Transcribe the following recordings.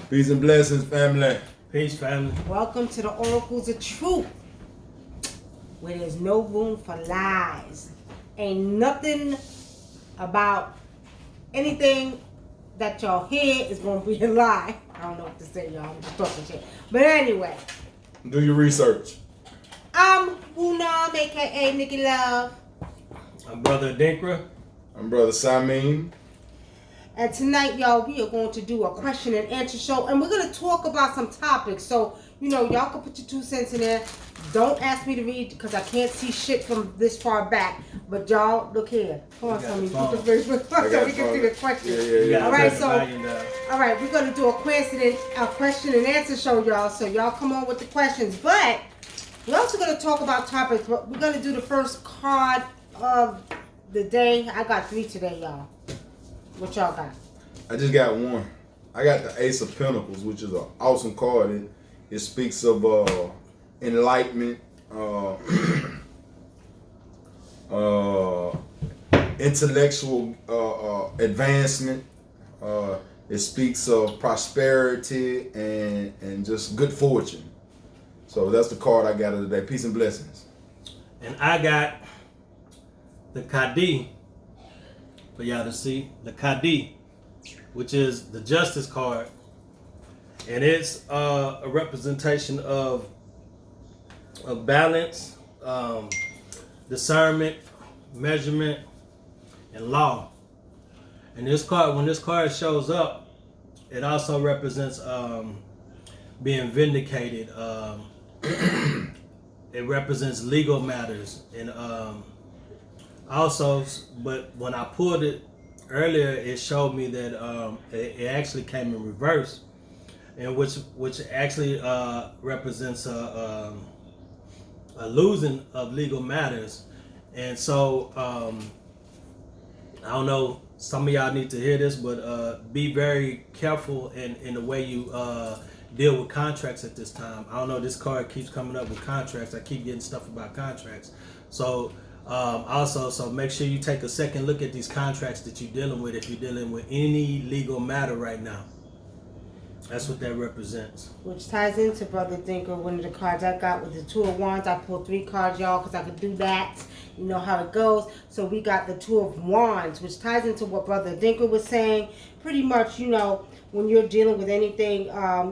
Peace and blessings, family. Peace, family. Welcome to the Oracles of Truth, where there's no room for lies. Ain't nothing about anything that y'all hear is going to be a lie. I don't know what to say, y'all. I'm just talking shit. But anyway. Do your research. I'm WUNAM, a.k.a. Nikki Love. I'm Brother Dinkra. I'm Brother Samin. And tonight, y'all, we are going to do a question and answer show. And we're going to talk about some topics. So, y'all can put your 2 cents in there. Don't ask me to read because I can't see shit from this far back. But y'all, look here. Come on, Tommy. Put the Facebook so we can see the question. Yeah. All right, we're going to do a question and answer show, y'all. So y'all come on with the questions. But we're also going to talk about topics. But we're going to do the first card of the day. I got 3 today, y'all. What y'all got? I just got one. I got the Ace of Pentacles, which is an awesome card. It speaks of enlightenment, intellectual advancement. It speaks of prosperity and just good fortune. So that's the card I got of the day. Peace and blessings. And I got the Kadi. For y'all to see, the Kadi, which is the Justice card, and it's a representation of balance, discernment, measurement, and law. And this card, when this card shows up, it also represents being vindicated. It represents legal matters and also, but when I pulled it earlier, it showed me that it actually came in reverse, and which actually represents a losing of legal matters. And so I don't know, some of y'all need to hear this, but be very careful in the way you deal with contracts at this time. I don't know, this card keeps coming up with contracts. I keep getting stuff about contracts. So so make sure you take a second look at these contracts that you're dealing with if you're dealing with any legal matter right now. That's what that represents. Which ties into Brother Dinker. One of the cards I got was the 2 of Wands. I pulled 3 cards, y'all, because I could do that. You know how it goes. So we got the 2 of Wands, which ties into what Brother Dinker was saying. Pretty much, when you're dealing with anything,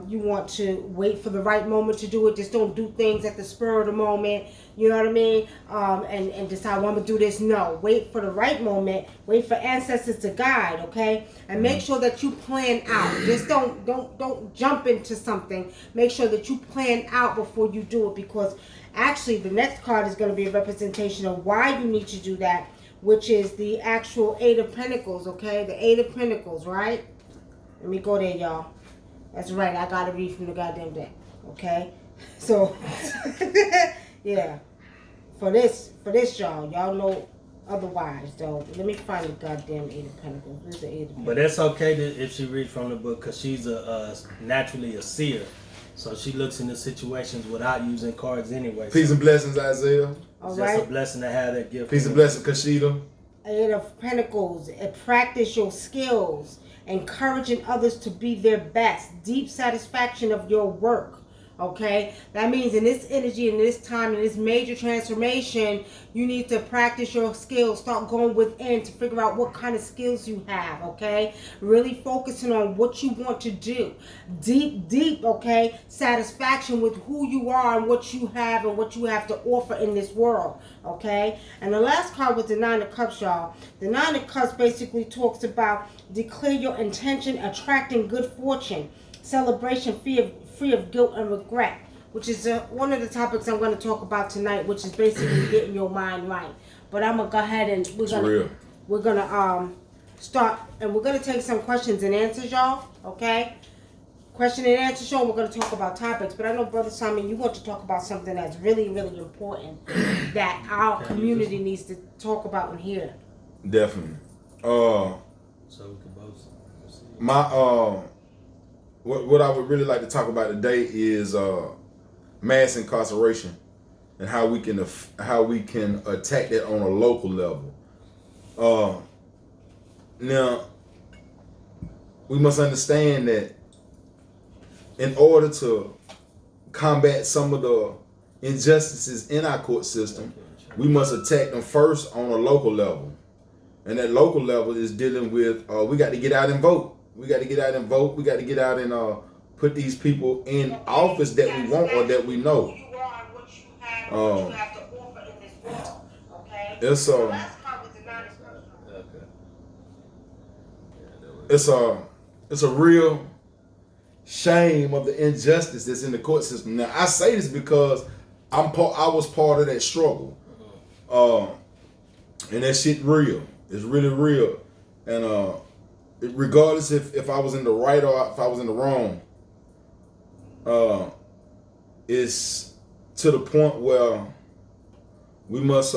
you want to wait for the right moment to do it. Just don't do things at the spur of the moment. You know what I mean? And decide, well, I'm going to do this. No. Wait for the right moment. Wait for ancestors to guide, okay? And make sure that you plan out. Just don't jump into something. Make sure that you plan out before you do it, because actually the next card is going to be a representation of why you need to do that, which is the actual 8 of Pentacles, okay? The 8 of Pentacles, right? Let me go there, y'all. That's right. I got to read from the goddamn deck, okay? So, yeah. For this, y'all know otherwise, though. Let me find the goddamn 8 of Pentacles. Where's the 8 of Pentacles? But that's okay if she reads from the book, because she's naturally a seer. So she looks into situations without using cards anyway. Peace and blessings, Isaiah. All it's right. just a blessing to have that gift. Peace and blessings, Kashida. 8 of Pentacles. Practice your skills. Encouraging others to be their best. Deep satisfaction of your work. Okay, that means in this energy, in this time, in this major transformation, you need to practice your skills. Start going within to figure out what kind of skills you have. Okay, really focusing on what you want to do. Deep, okay, satisfaction with who you are and what you have to offer in this world. Okay, and the last card was the 9 of Cups, y'all. The 9 of Cups basically talks about declare your intention, attracting good fortune, celebration, free of guilt and regret, which is one of the topics I'm going to talk about tonight, which is basically getting your mind right. But I'm gonna go ahead and we're gonna start, and we're gonna take some questions and answers, y'all. Okay, question and answer show. We're gonna talk about topics, but I know Brother Simon, you want to talk about something that's really, really important that our community needs to talk about and hear. Definitely. So we can both. What I would really like to talk about today is mass incarceration and how we can attack that on a local level. Now, we must understand that in order to combat some of the injustices in our court system, we must attack them first on a local level. And that local level is dealing with, we got to get out and vote. We got to get out and vote. We got to get out and put these people in office that we want or that we know. It's a real shame of the injustice that's in the court system. Now I say this because I was part of that struggle, and that shit real. It's really real, and regardless if I was in the right or if I was in the wrong, it's to the point where we must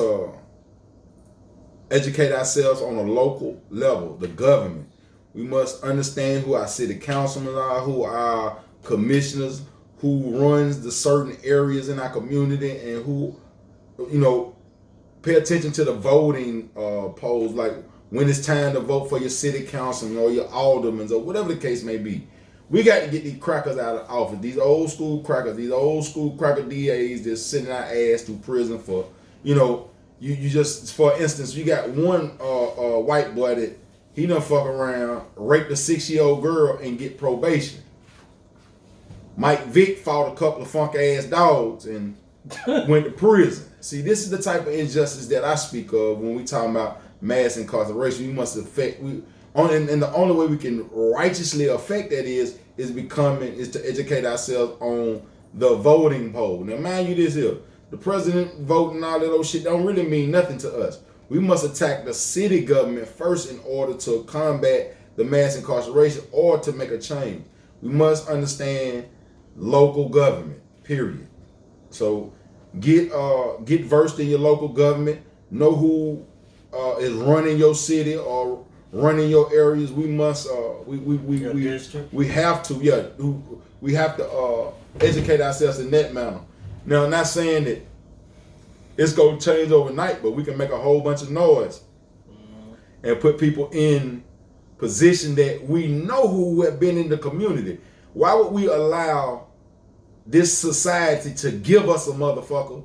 educate ourselves on a local level, the government. We must understand who our city councilmen are, who our commissioners, who runs the certain areas in our community, and who, pay attention to the voting polls, like when it's time to vote for your city councilman or your aldermen or whatever the case may be. We got to get these crackers out of office. These old school crackers, these old school cracker DAs just sitting our ass through prison for, you just, for instance, you got one white boy that he done fuck around, raped a 6-year-old girl and get probation. Mike Vick fought a couple of funk ass dogs and went to prison. See, this is the type of injustice that I speak of when we talk about mass incarceration. We must affect, and the only way we can righteously affect that is to educate ourselves on the voting poll. Now, mind you this here, the president voting and all that old shit don't really mean nothing to us. We must attack the city government first in order to combat the mass incarceration or to make a change. We must understand local government, period. So get versed in your local government. Know who is running your city or running your areas. We must we have to educate ourselves in that manner. Now, I'm not saying that it's gonna change overnight, but we can make a whole bunch of noise and put people in position that we know who have been in the community. Why would we allow this society to give us a motherfucker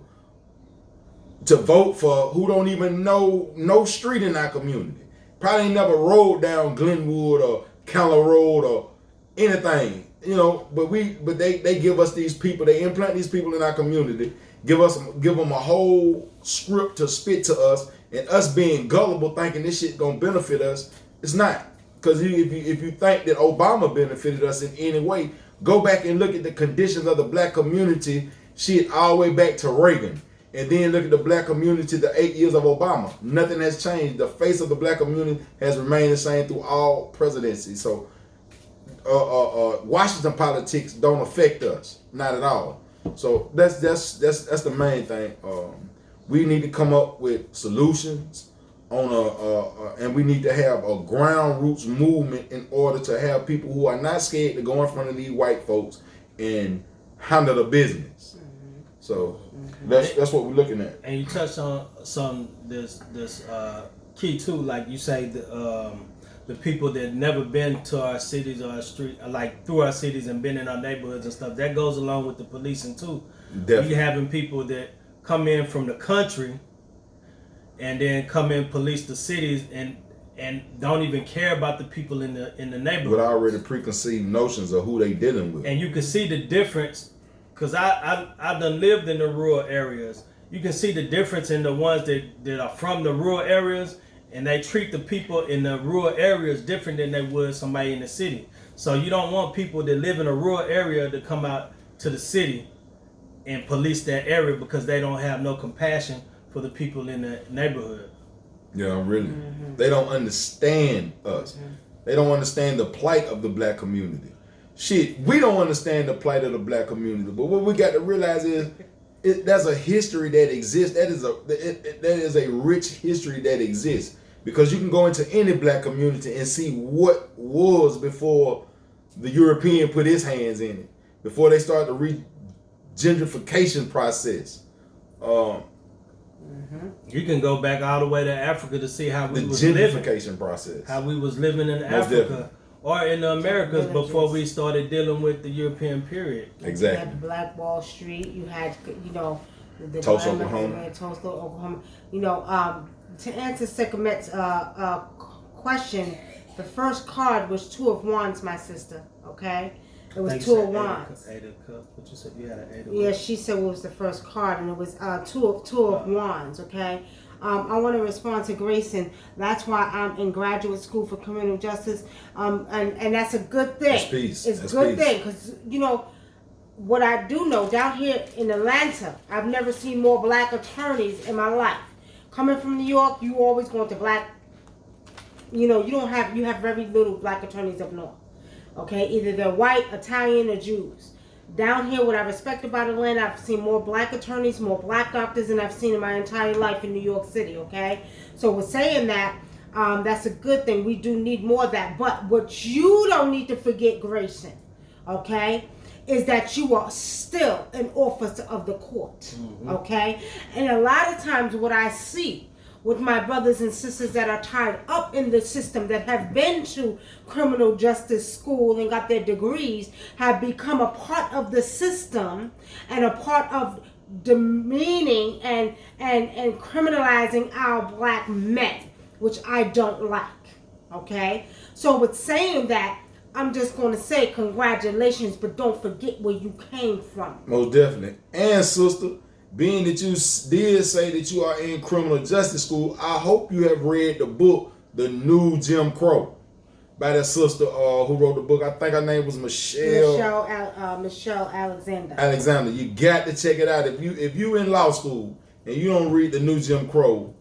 to vote for who don't even know no street in our community? Probably ain't never rode down Glenwood or Keller Road or anything, but they give us these people, they implant these people in our community, give them a whole script to spit to us, and us being gullible thinking this shit gonna benefit us. It's not. Because if you think that Obama benefited us in any way, go back and look at the conditions of the black community shit all the way back to Reagan. And then look at the black community the 8 years of Obama. Nothing has changed. The face of the black community has remained the same through all presidencies. So Washington politics don't affect us. Not at all. So that's the main thing. We need to come up with solutions and we need to have a ground roots movement in order to have people who are not scared to go in front of these white folks and handle the business. So that's what we're looking at. And you touched on some this key too, like you say the people that never been to our cities or our street, like through our cities and been in our neighborhoods and stuff. That goes along with the policing too. Definitely. You having people that come in from the country and then come in police the cities and don't even care about the people in the neighborhood. With already preconceived notions of who they dealing with. And you can see the difference, because I done lived in the rural areas. You can see the difference in the ones that are from the rural areas, and they treat the people in the rural areas different than they would somebody in the city. So you don't want people that live in a rural area to come out to the city and police that area because they don't have no compassion for the people in the neighborhood. Yeah, really. Mm-hmm. They don't understand us. Mm-hmm. They don't understand the plight of the black community. Shit, we don't understand the plight of the black community. But what we got to realize is there's a history that exists. That is a rich history that exists. Because you can go into any black community and see what was before the European put his hands in it. Before they started the gentrification process. You can go back all the way to Africa to see how we was living. The gentrification process. How we was living in Africa. or in the Americas villages. before we started dealing with the European period. Exactly. You had Black Wall Street. You had, the Tulsa, dilemma Oklahoma. in Tulsa, Oklahoma. To answer Sekamet's question, the first card was Two of Wands, my sister. Okay, it was Two of Wands. Eight of Cups. What you said? You had an Eight of Yeah, Cups. she said it was the first card, and it was two of Wands. Okay. I want to respond to Grayson. That's why I'm in graduate school for criminal justice. And that's a good thing. That's peace. It's That's a good peace. thing because what I do know down here in Atlanta, I've never seen more black attorneys in my life. Coming from New York, you always going to black. You have very little black attorneys up north. Okay, either they're white, Italian, or Jews. Down here, what I respect about Atlanta, I've seen more black attorneys, more black doctors than I've seen in my entire life in New York City, okay? So with saying that, that's a good thing. We do need more of that. But what you don't need to forget, Grayson, okay, is that you are still an officer of the court, okay? And a lot of times what I see with my brothers and sisters that are tied up in the system, that have been to criminal justice school and got their degrees, have become a part of the system and a part of demeaning and criminalizing our black men, which I don't like, okay? So with saying that, I'm just going to say congratulations, but don't forget where you came from. Most definitely. And sister, being that you did say that you are in criminal justice school, I hope you have read the book, The New Jim Crow, by that sister who wrote the book. I think her name was Michelle Alexander. Alexander. You got to check it out. If you in law school and you don't read The New Jim Crow,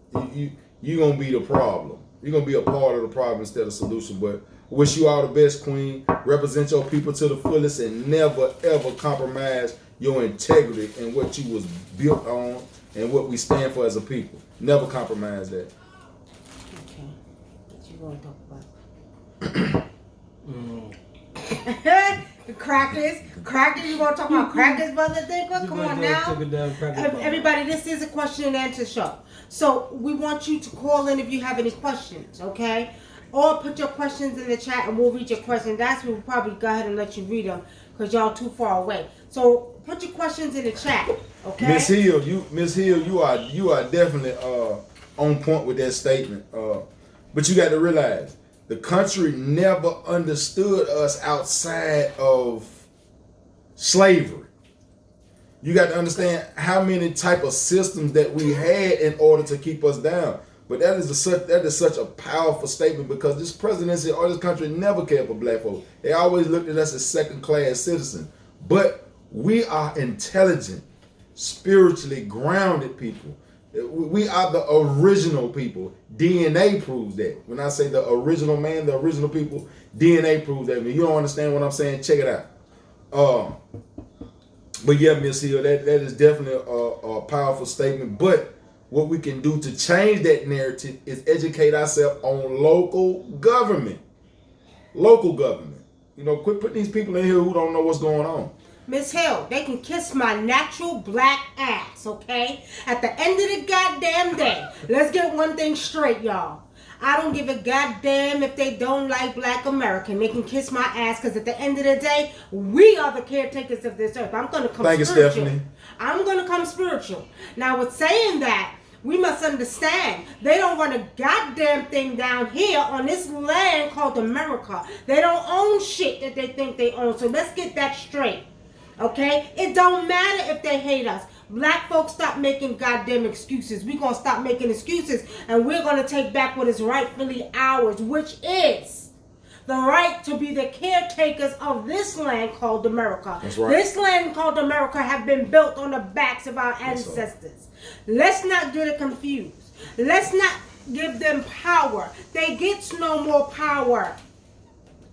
you're going to be the problem. You're going to be a part of the problem instead of solution. But wish you all the best, Queen. Represent your people to the fullest and never, ever compromise your integrity and what you was built on and what we stand for as a people. Never compromise that. Okay. What you want to talk about? The crackers. You want to talk about crackers, brother Thinker? Come on now. Everybody, this is a question and answer show. So we want you to call in if you have any questions, okay? Or put your questions in the chat and we'll read your questions. That's when we'll probably go ahead and let you read them because y'all too far away. So put your questions in the chat, okay? Miss Hill, you are definitely on point with that statement. But you got to realize the country never understood us outside of slavery. You got to understand how many type of systems that we had in order to keep us down. But that is such a powerful statement because this presidency or this country never cared for black folks. They always looked at us as second-class citizens. But we are intelligent, spiritually grounded people. We are the original people. DNA proves that. When I say the original man, the original people, DNA proves that. If you don't understand what I'm saying, check it out. But yeah, Miss Hill, that is definitely a powerful statement. But what we can do to change that narrative is educate ourselves on local government. Local government. Quit putting these people in here who don't know what's going on. Miss Hill, they can kiss my natural black ass, okay? At the end of the goddamn day, let's get one thing straight, y'all. I don't give a goddamn if they don't like black American. They can kiss my ass because at the end of the day, we are the caretakers of this earth. I'm going to come Thank spiritual. you, Stephanie. I'm going to come spiritual. Now, with saying that, we must understand they don't run a goddamn thing down here on this land called America. They don't own shit that they think they own. So let's get that straight. Okay? It don't matter if they hate us. Black folks, stop making goddamn excuses. We're going to stop making excuses and we're going to take back what is rightfully ours, which is the right to be the caretakers of this land called America. That's right. This land called America have been built on the backs of our ancestors. Let's not get it confused. Let's not give them power. They get no more power.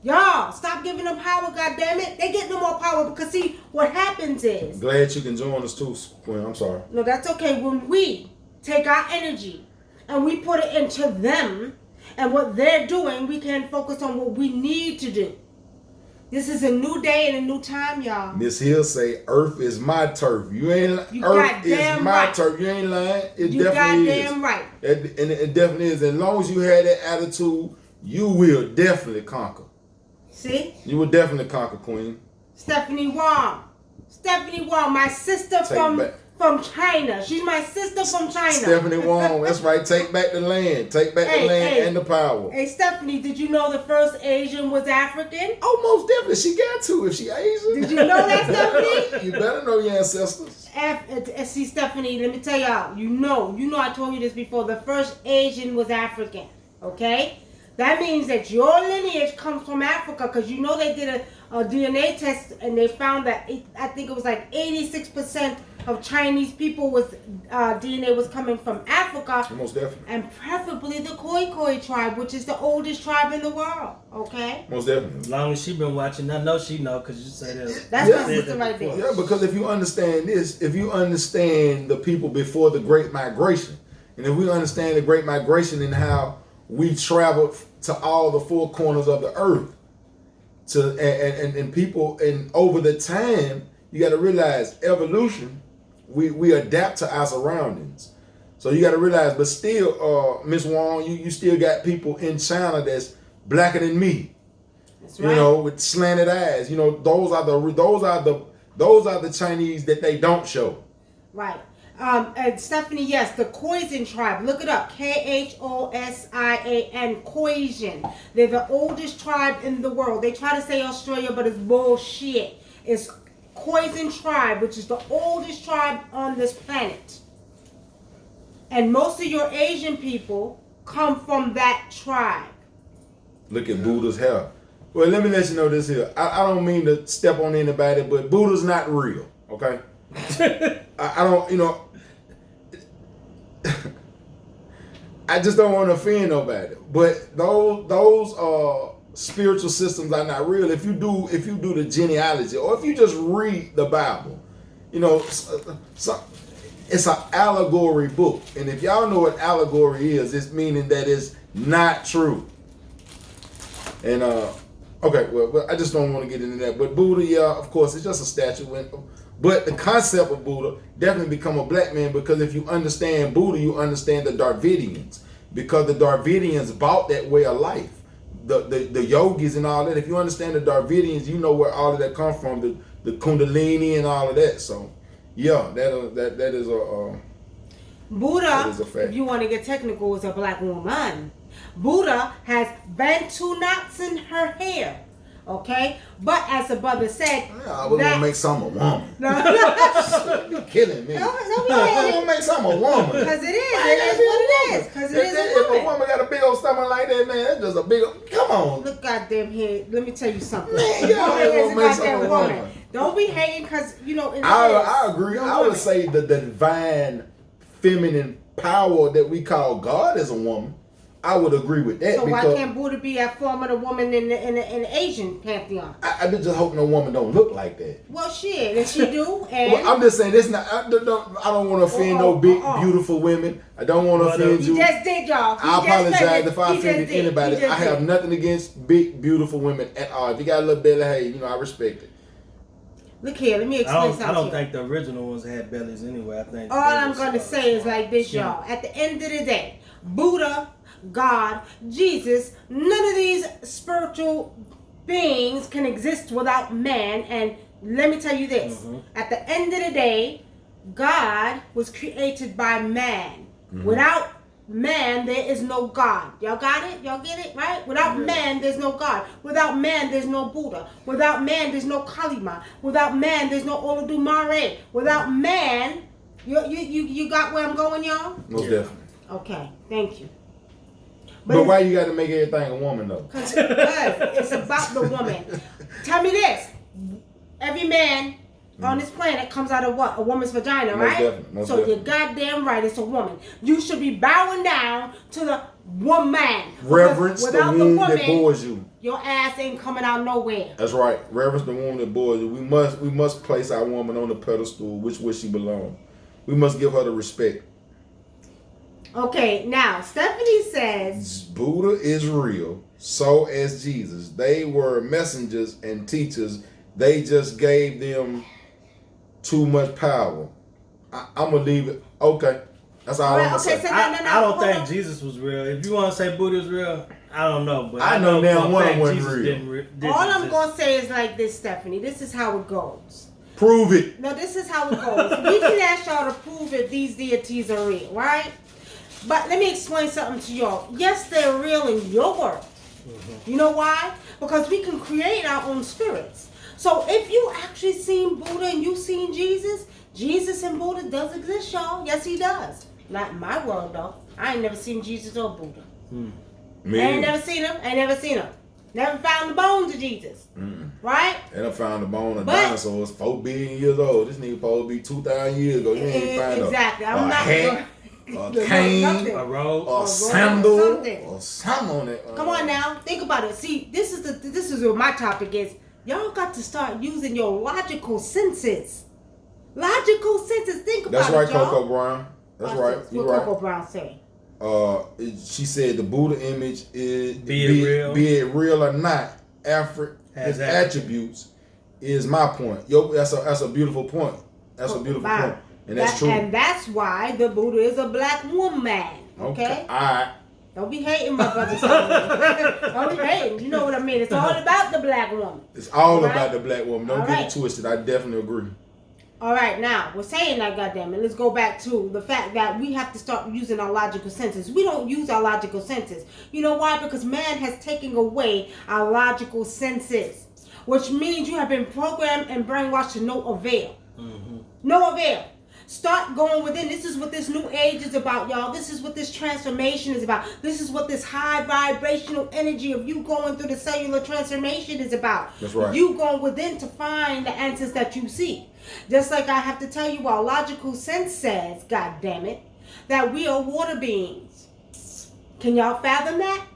Y'all, stop giving them power, goddammit. They get no more power because see, what happens is... Glad you can join us too, Quinn. I'm sorry. No, that's okay. When we take our energy and we put it into them and what they're doing, we can focus on what we need to do. This is a new day and a new time, y'all. Miss Hill say, Earth is my turf. You ain't You Earth is goddamn my right. turf. You ain't lying. It You definitely is. goddamn right. And it definitely is. As long as you have that attitude, you will definitely conquer. See? You would definitely conquer, Queen. Stephanie Wong. Stephanie Wong, my sister from China. She's my sister from China. Stephanie Wong, that's right. Take back the land. Take back the land and the power. Hey, Stephanie, did you know the first Asian was African? Oh, most definitely. She got to if she Asian. Did you know that, Stephanie? You better know your ancestors. See, Stephanie, let me tell y'all. You know, I told you this before. The first Asian was African. Okay? That means that your lineage comes from Africa, because you know they did a DNA test and they found that I think it was like 86% of Chinese people was DNA was coming from Africa. Most definitely. And preferably the Khoi tribe, which is the oldest tribe in the world. Okay? Most definitely. As long as she been watching, I know she know, because you say that. That's my sister right there. Yeah, because if you understand this, if you understand the people before the Great Migration, and if we understand the Great Migration and how we traveled to all the four corners of the earth, and people, and over the time, you got to realize evolution. We adapt to our surroundings, so you got to realize. But still, Miss Wong, you still got people in China that's blacker than me. That's right. You know, with slanted eyes. You know, those are the Chinese that they don't show. Right. And Stephanie, yes, the Khoisan tribe. Look it up. Khosian. Khoisan. They're the oldest tribe in the world. They try to say Australia, but it's bullshit. It's Khoisan tribe, which is the oldest tribe on this planet. And most of your Asian people come from that tribe. Look at Buddha's hair. Well, let me let you know this here. I don't mean to step on anybody, but Buddha's not real, okay? I don't, you know, I just don't want to offend nobody. But those spiritual systems are not real. If you do the genealogy, or if you just read the Bible, you know, it's an allegory book. And if y'all know what allegory is, it's meaning that it's not true. And okay, well, I just don't want to get into that. But Buddha, yeah, of course, it's just a statue. But the concept of Buddha definitely become a black man, because if you understand Buddha, you understand the Dravidians, because the Dravidians bought that way of life. The yogis and all that. If you understand the Dravidians, you know where all of that comes from, the Kundalini and all of that. So, yeah, that is a Buddha. That is a fact. If you want to get technical, is a black woman. Buddha has Bantu knots in her hair. Okay, but as the brother said, I was gonna make some a woman. No, you're killing me. No, I'm gonna make some a woman. Because it is what it is. Because it is a If woman. a woman got a big old stomach like that, man, that's just a big. Come on. Look, goddamn head. Let me tell you something. Man, y'all ain't gonna make some a woman. woman. Don't be hating, because you know. I agree. I would say the divine feminine power that we call God is a woman. I would agree with that. So why can't Buddha be a form of the woman in the Asian pantheon? I just hoping a woman don't look like that. Well, shit, if she do, and well, I'm just saying this. Not. I don't want to offend no big, beautiful women. I don't want to offend you. He just did, y'all. I apologize if I offended anybody. I have nothing against big, beautiful women at all. If you got a little belly, hey, you know, I respect it. Look here, let me explain something. I don't think the original ones had bellies anyway. I think all I'm gonna say is like this, y'all. At the end of the day, Buddha, God, Jesus, none of these spiritual beings can exist without man. And let me tell you this. Mm-hmm. At the end of the day, God was created by man. Mm-hmm. Without man, there is no God. Y'all got it? Y'all get it? Right? Without man, there's no God. Without man, there's no Buddha. Without man, there's no Kalima. Without man, there's no Olodumare. Without man, you got where I'm going, y'all? Most definitely. Okay, thank you. But why you got to make everything a woman though? Because it's about the woman. Tell me this: every man on this planet comes out of what? A woman's vagina, right? Most so you're goddamn right, it's a woman. You should be bowing down to the woman. Reverence the womb that bores you. Your ass ain't coming out nowhere. That's right. Reverence the womb that bores you. We must place our woman on the pedestal which she belongs. We must give her the respect. Okay, now Stephanie says Buddha is real, so is Jesus. They were messengers and teachers. They just gave them too much power. I'm gonna leave it. Okay, that's all I'm gonna say. So I don't think Jesus was real. If you want to say Buddha is real, I don't know, but I know now for a one fact wasn't Jesus real. didn't All I'm exist. gonna say is like this, Stephanie. This is how it goes. Prove it. No, this is how it goes. We can ask y'all to prove if these deities are real, right? But let me explain something to y'all. Yes, they're real in your world. Mm-hmm. You know why? Because we can create our own spirits. So if you actually seen Buddha and you seen Jesus, Jesus and Buddha does exist, y'all. Yes, he does. Not in my world, though. I ain't never seen Jesus or Buddha. I ain't never seen him. I ain't never seen him. Never found the bones of Jesus. Right? And I found the bone of But- dinosaurs 4 billion years old. This nigga supposed to be 2,000 years ago. You ain't find Exactly. a I'm not hat, gonna- a cane, nothing. A robe. a or sandal, something. or something on it. Come on now, think about it. See, this is what my topic is. Y'all got to start using your logical senses. Logical senses. Think about That's right, it, y'all. Coco Brown. That's Watch right. this. You're What right. Coco Brown say? She said the Buddha image is Be it real. or not, Has his attributes is my point. Yo, that's a beautiful point. That's a beautiful Wow. point, and that's true. And that's why the Buddha is a black woman. Okay? All right. Don't be hating, my brother. Don't be hating. You know what I mean? It's all about the black woman. It's all Right. about the black woman. Don't All get right. it twisted. I definitely agree. All right, now we're saying that, goddammit. Let's go back to the fact that we have to start using our logical senses. We don't use our logical senses. You know why? Because man has taken away our logical senses, which means you have been programmed and brainwashed to no avail. No avail. Start going within. This is what this new age is about, y'all. This is what this transformation is about. This is what this high vibrational energy of you going through the cellular transformation is about. That's right. You going within to find the answers that you seek. Just like I have to tell you, our logical sense says, God damn it, that we are water beings. Can y'all fathom that?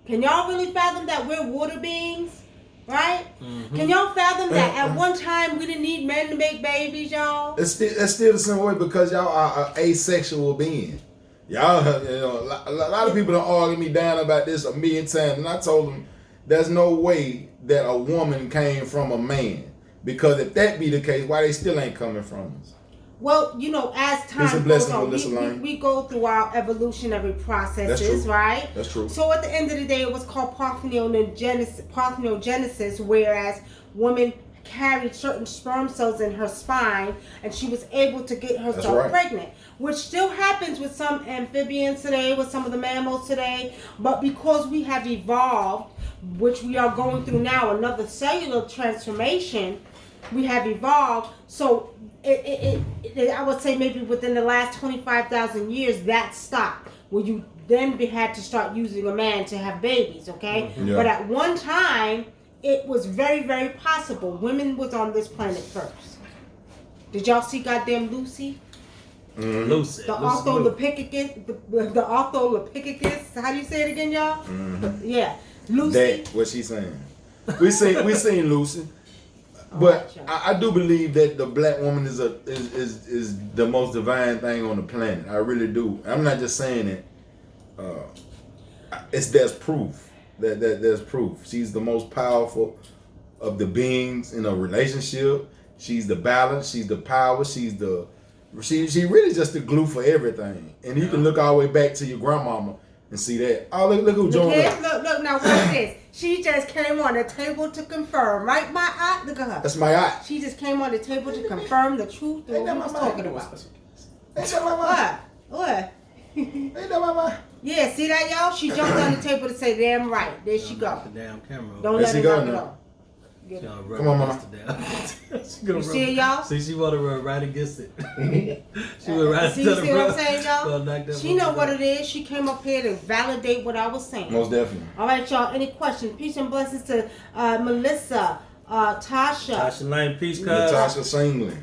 Can y'all really fathom that we're water beings? Right? Can y'all fathom that at one time we didn't need men to make babies, y'all? That's still the same way because y'all are an asexual being. Y'all, a lot of people don't argue me down about this a million times, and I told them there's no way that a woman came from a man. Because if that be the case, why they still ain't coming from us? Well, you know, as It's a time goes blessing, on, Melissa Lane. we go through our evolutionary processes, true. right? That's true. So at the end of the day, it was called parthenogenesis, whereas women carried certain sperm cells in her spine, and she was able to get herself right. pregnant, which still happens with some amphibians today, with some of the mammals today. But because we have evolved, which we are going through now, another cellular transformation, we have evolved. So I would say maybe within the last 25,000 years, that stopped. Where you then had to start using a man to have babies, okay? Yeah. But at one time, it was very, very possible. Women was on this planet first. Did y'all see goddamn Lucy? Lucy. The Australopithecus, the Australopithecus. How do you say it again, y'all? Yeah, Lucy. That what she's saying. We seen Lucy. But I do believe that the black woman is the most divine thing on the planet. I really do. I'm not just saying it. There's proof. There's proof. She's the most powerful of the beings in a relationship. She's the balance. She's the power. She really just the glue for everything. And you can look all the way back to your grandmama and see that. Oh, look who joined us. Look, now watch this. She just came on the table to confirm, right, my aunt? Look at her. That's my eye. She just came on the table to confirm the truth of what we was talking about. Ain't that my mama? What? Ain't that my mama? Yeah, see that, y'all? She jumped on the table to say, damn right. There she go. The damn camera. Don't There let she her go knock it now. off. Get it. Come on, mama. You see it, y'all? See, she want to run right against it. She went right See, to you the see what I'm road. saying, y'all? Gonna knock that She know motherfucker what out. it is. She came up here to validate what I was saying. Most definitely. All right, y'all. Any questions? Peace and blessings to Melissa, Tasha, Tasha Lane, peace, cuz. Natasha Singley.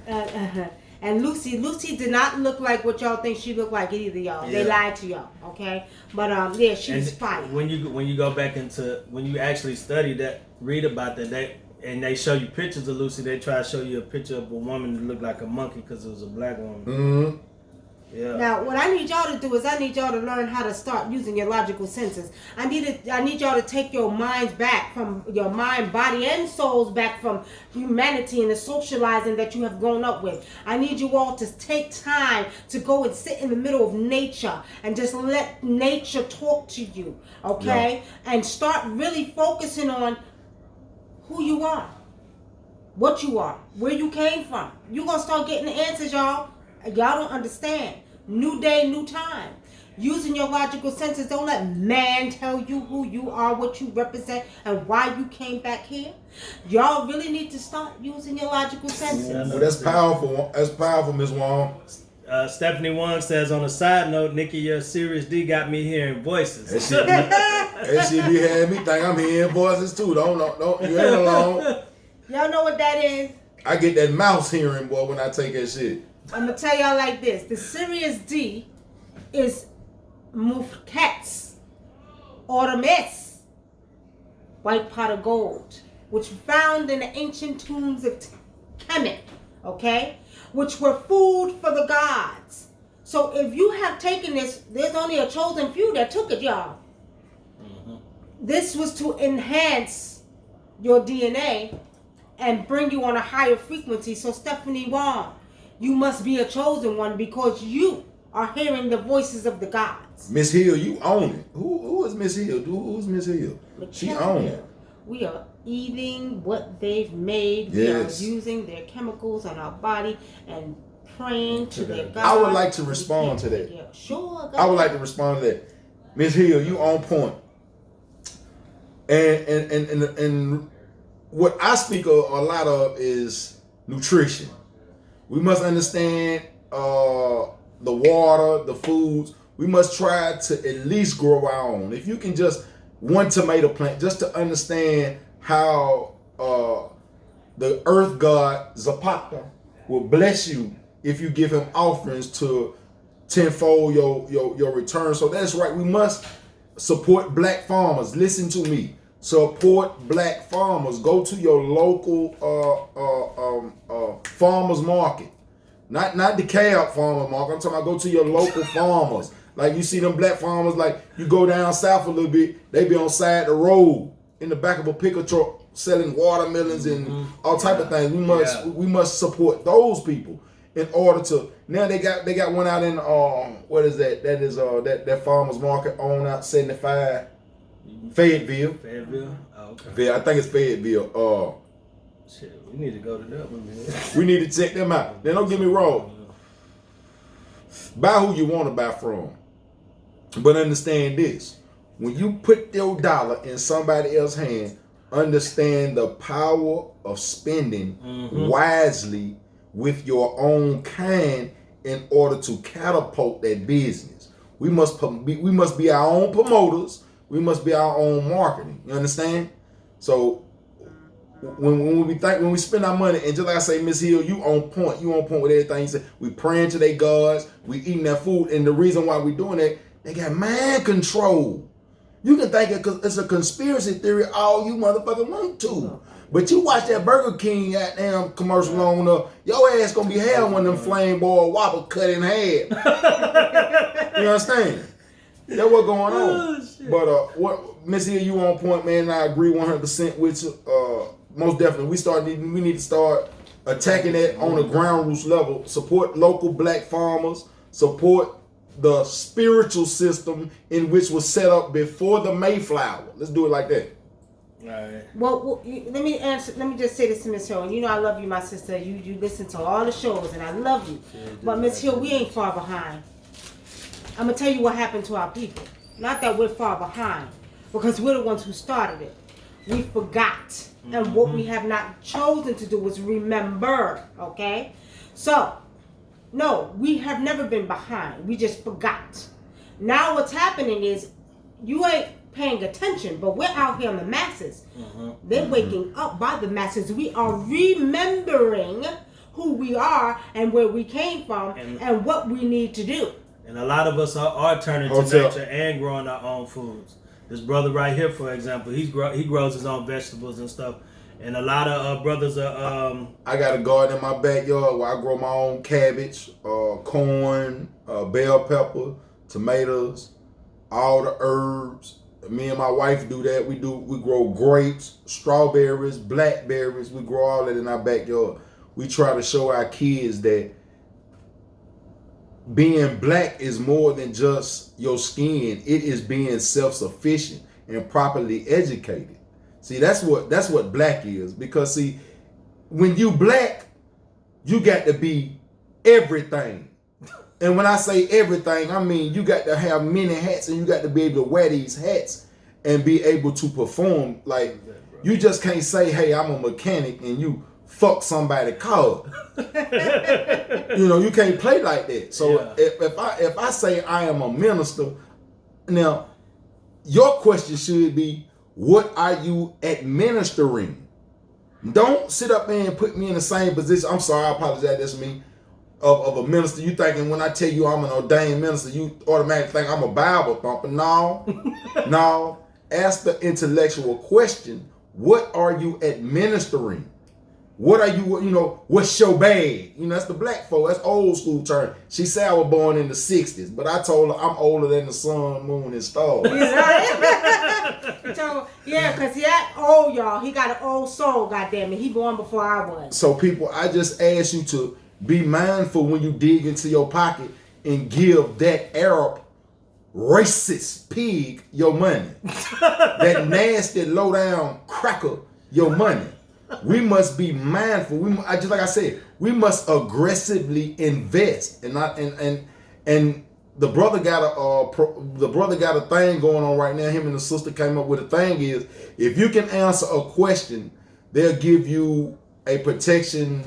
and Lucy. Lucy did not look like what y'all think she looked like either, y'all. They Yeah. lied to y'all, okay? But yeah, she was fire. When you go back into when you actually study that, read about that, and they show you pictures of Lucy, they try to show you a picture of a woman that looked like a monkey because it was a black woman. Mm-hmm. Yeah. Now, what I need y'all to do is I need y'all to learn how to start using your logical senses. I need y'all to take your minds back from your mind, body, and souls back from humanity and the socializing that you have grown up with. I need you all to take time to go and sit in the middle of nature and just let nature talk to you, okay? Yeah. And start really focusing on who you are, what you are, where you came from. You're going to start getting the answers, y'all. Y'all don't understand. New day, new time. Using your logical senses. Don't let man tell you who you are, what you represent, and why you came back here. Y'all really need to start using your logical senses. Well, that's powerful. That's powerful, Ms. Wong. Stephanie Wong says, on a side note, Nikki, your Serious D got me hearing voices. That shit be having me think I'm hearing voices too. Don't, you ain't alone. Y'all know what that is? I get that mouse hearing, boy, when I take that shit. I'm going to tell y'all like this. The Serious D is Mufkets, Ormus, white pot of gold, which found in the ancient tombs of Kemet, okay? Which were food for the gods. So if you have taken this, there's only a chosen few that took it, y'all. Mm-hmm. This was to enhance your DNA and bring you on a higher frequency. So Stephanie Wong, you must be a chosen one because you are hearing the voices of the gods. Miss Hill, you own it. Who is Miss Hill? Who's Miss Hill? She owns it. We are eating what they've made. Yes. We are using their chemicals on our body and praying to their God. I would like to respond to that. Sure. I would like to respond to that. Miss Hill, you on point. And what I speak a lot of is nutrition. We must understand the water, the foods. We must try to at least grow our own. If you can just one tomato plant, just to understand how the earth god Zapata will bless you if you give him offerings to tenfold your return. So that's right. We must support black farmers. Listen to me. Support black farmers. Go to your local farmers market. Not the cab farmer market. I'm talking about go to your local farmers. Like you see them black farmers, like you go down south a little bit, they be on side the road in the back of a pickup truck selling watermelons and all type of things. We must support those people in order to. Now they got one out in what is that? That is that farmers market on out 75 Fayetteville. Fayetteville. Oh, okay. I think it's Fayetteville. Shit, we need to go to that one, man. We need to check them out. Now don't get me wrong. Buy who you want to buy from. But understand this. When you put your dollar in somebody else's hand, understand the power of spending wisely with your own kind in order to catapult that business. We must be our own promoters. We must be our own marketing. You understand? So when we spend our money, and just like I say, Miss Hill, you on point with everything you say. We praying to their gods, we eating that food, and the reason why we doing that, they got mind control. You can think it's a conspiracy theory all you motherfucker want to. But you watch that Burger King goddamn commercial on your ass gonna be hell when them flame boiled whopper cut in half. You understand? That's what's going on. But what Miss Hill, you on point, man, and I agree 100% with you. Most definitely. We need to start attacking that on the ground roots level. Support local black farmers. Support the spiritual system in which was set up before the Mayflower. Let's do it like that. All right. Well, let me just say this to Miss Hill. And you know I love you, my sister. You listen to all the shows, and I love you. But Miss Hill, we ain't far behind. I'm gonna tell you what happened to our people. Not that we're far behind, because we're the ones who started it. We forgot. And what we have not chosen to do is remember, okay? So, no, we have never been behind. We just forgot. Now what's happening is you ain't paying attention, but we're out here on the masses. They're waking up by the masses. We are remembering who we are and where we came from and what we need to do. And a lot of us are turning to nature and growing our own foods. This brother right here, for example, he grows his own vegetables and stuff. And a lot of brothers are. I got a garden in my backyard where I grow my own cabbage, corn, bell pepper, tomatoes, all the herbs. Me and my wife do that. We grow grapes, strawberries, blackberries. We grow all that in our backyard. We try to show our kids that being black is more than just your skin. It is being self-sufficient and properly educated. See, that's what black is. Because see, when you black, you got to be everything. And when I say everything, I mean you got to have many hats, and you got to be able to wear these hats and be able to perform. Like, you just can't say, hey, I'm a mechanic, and you fuck somebody's car. You know, you can't play like that. So if I say I am a minister, now your question should be, what are you administering? Don't sit up there and put me in the same position. I'm sorry, I apologize, that's me. Of a minister. You thinking when I tell you I'm an ordained minister, you automatically think I'm a Bible thumper. No. No. Ask the intellectual question. What are you administering? What are you, what's your bag? That's the black folk. That's old school term. She said I was born in the 60s, but I told her I'm older than the sun, moon, and stars. So, yeah, because he act old, y'all. He got an old soul, goddammit. He born before I was. So people, I just ask you to be mindful when you dig into your pocket and give that Arab racist pig your money. That nasty low down cracker your money. We must be mindful. Just like I said, we must aggressively invest. And the brother got a thing going on right now. Him and the sister came up with a thing is, if you can answer a question, they'll give you a protection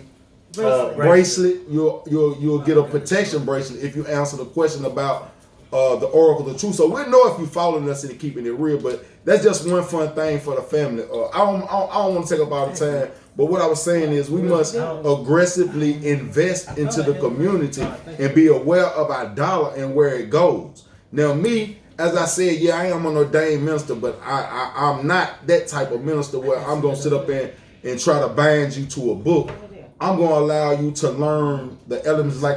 bracelet. You'll get a protection bracelet if you answer the question about the oracle of truth. So we'll know if you're following us and keeping it real. But that's just one fun thing for the family. I don't want to take up all the time, but what I was saying is we must aggressively invest into the community and be aware of our dollar and where it goes. Now me, as I said, I am an ordained minister, but I'm not that type of minister where I'm going to sit up there and try to bind you to a book. I'm going to allow you to learn the elements. Like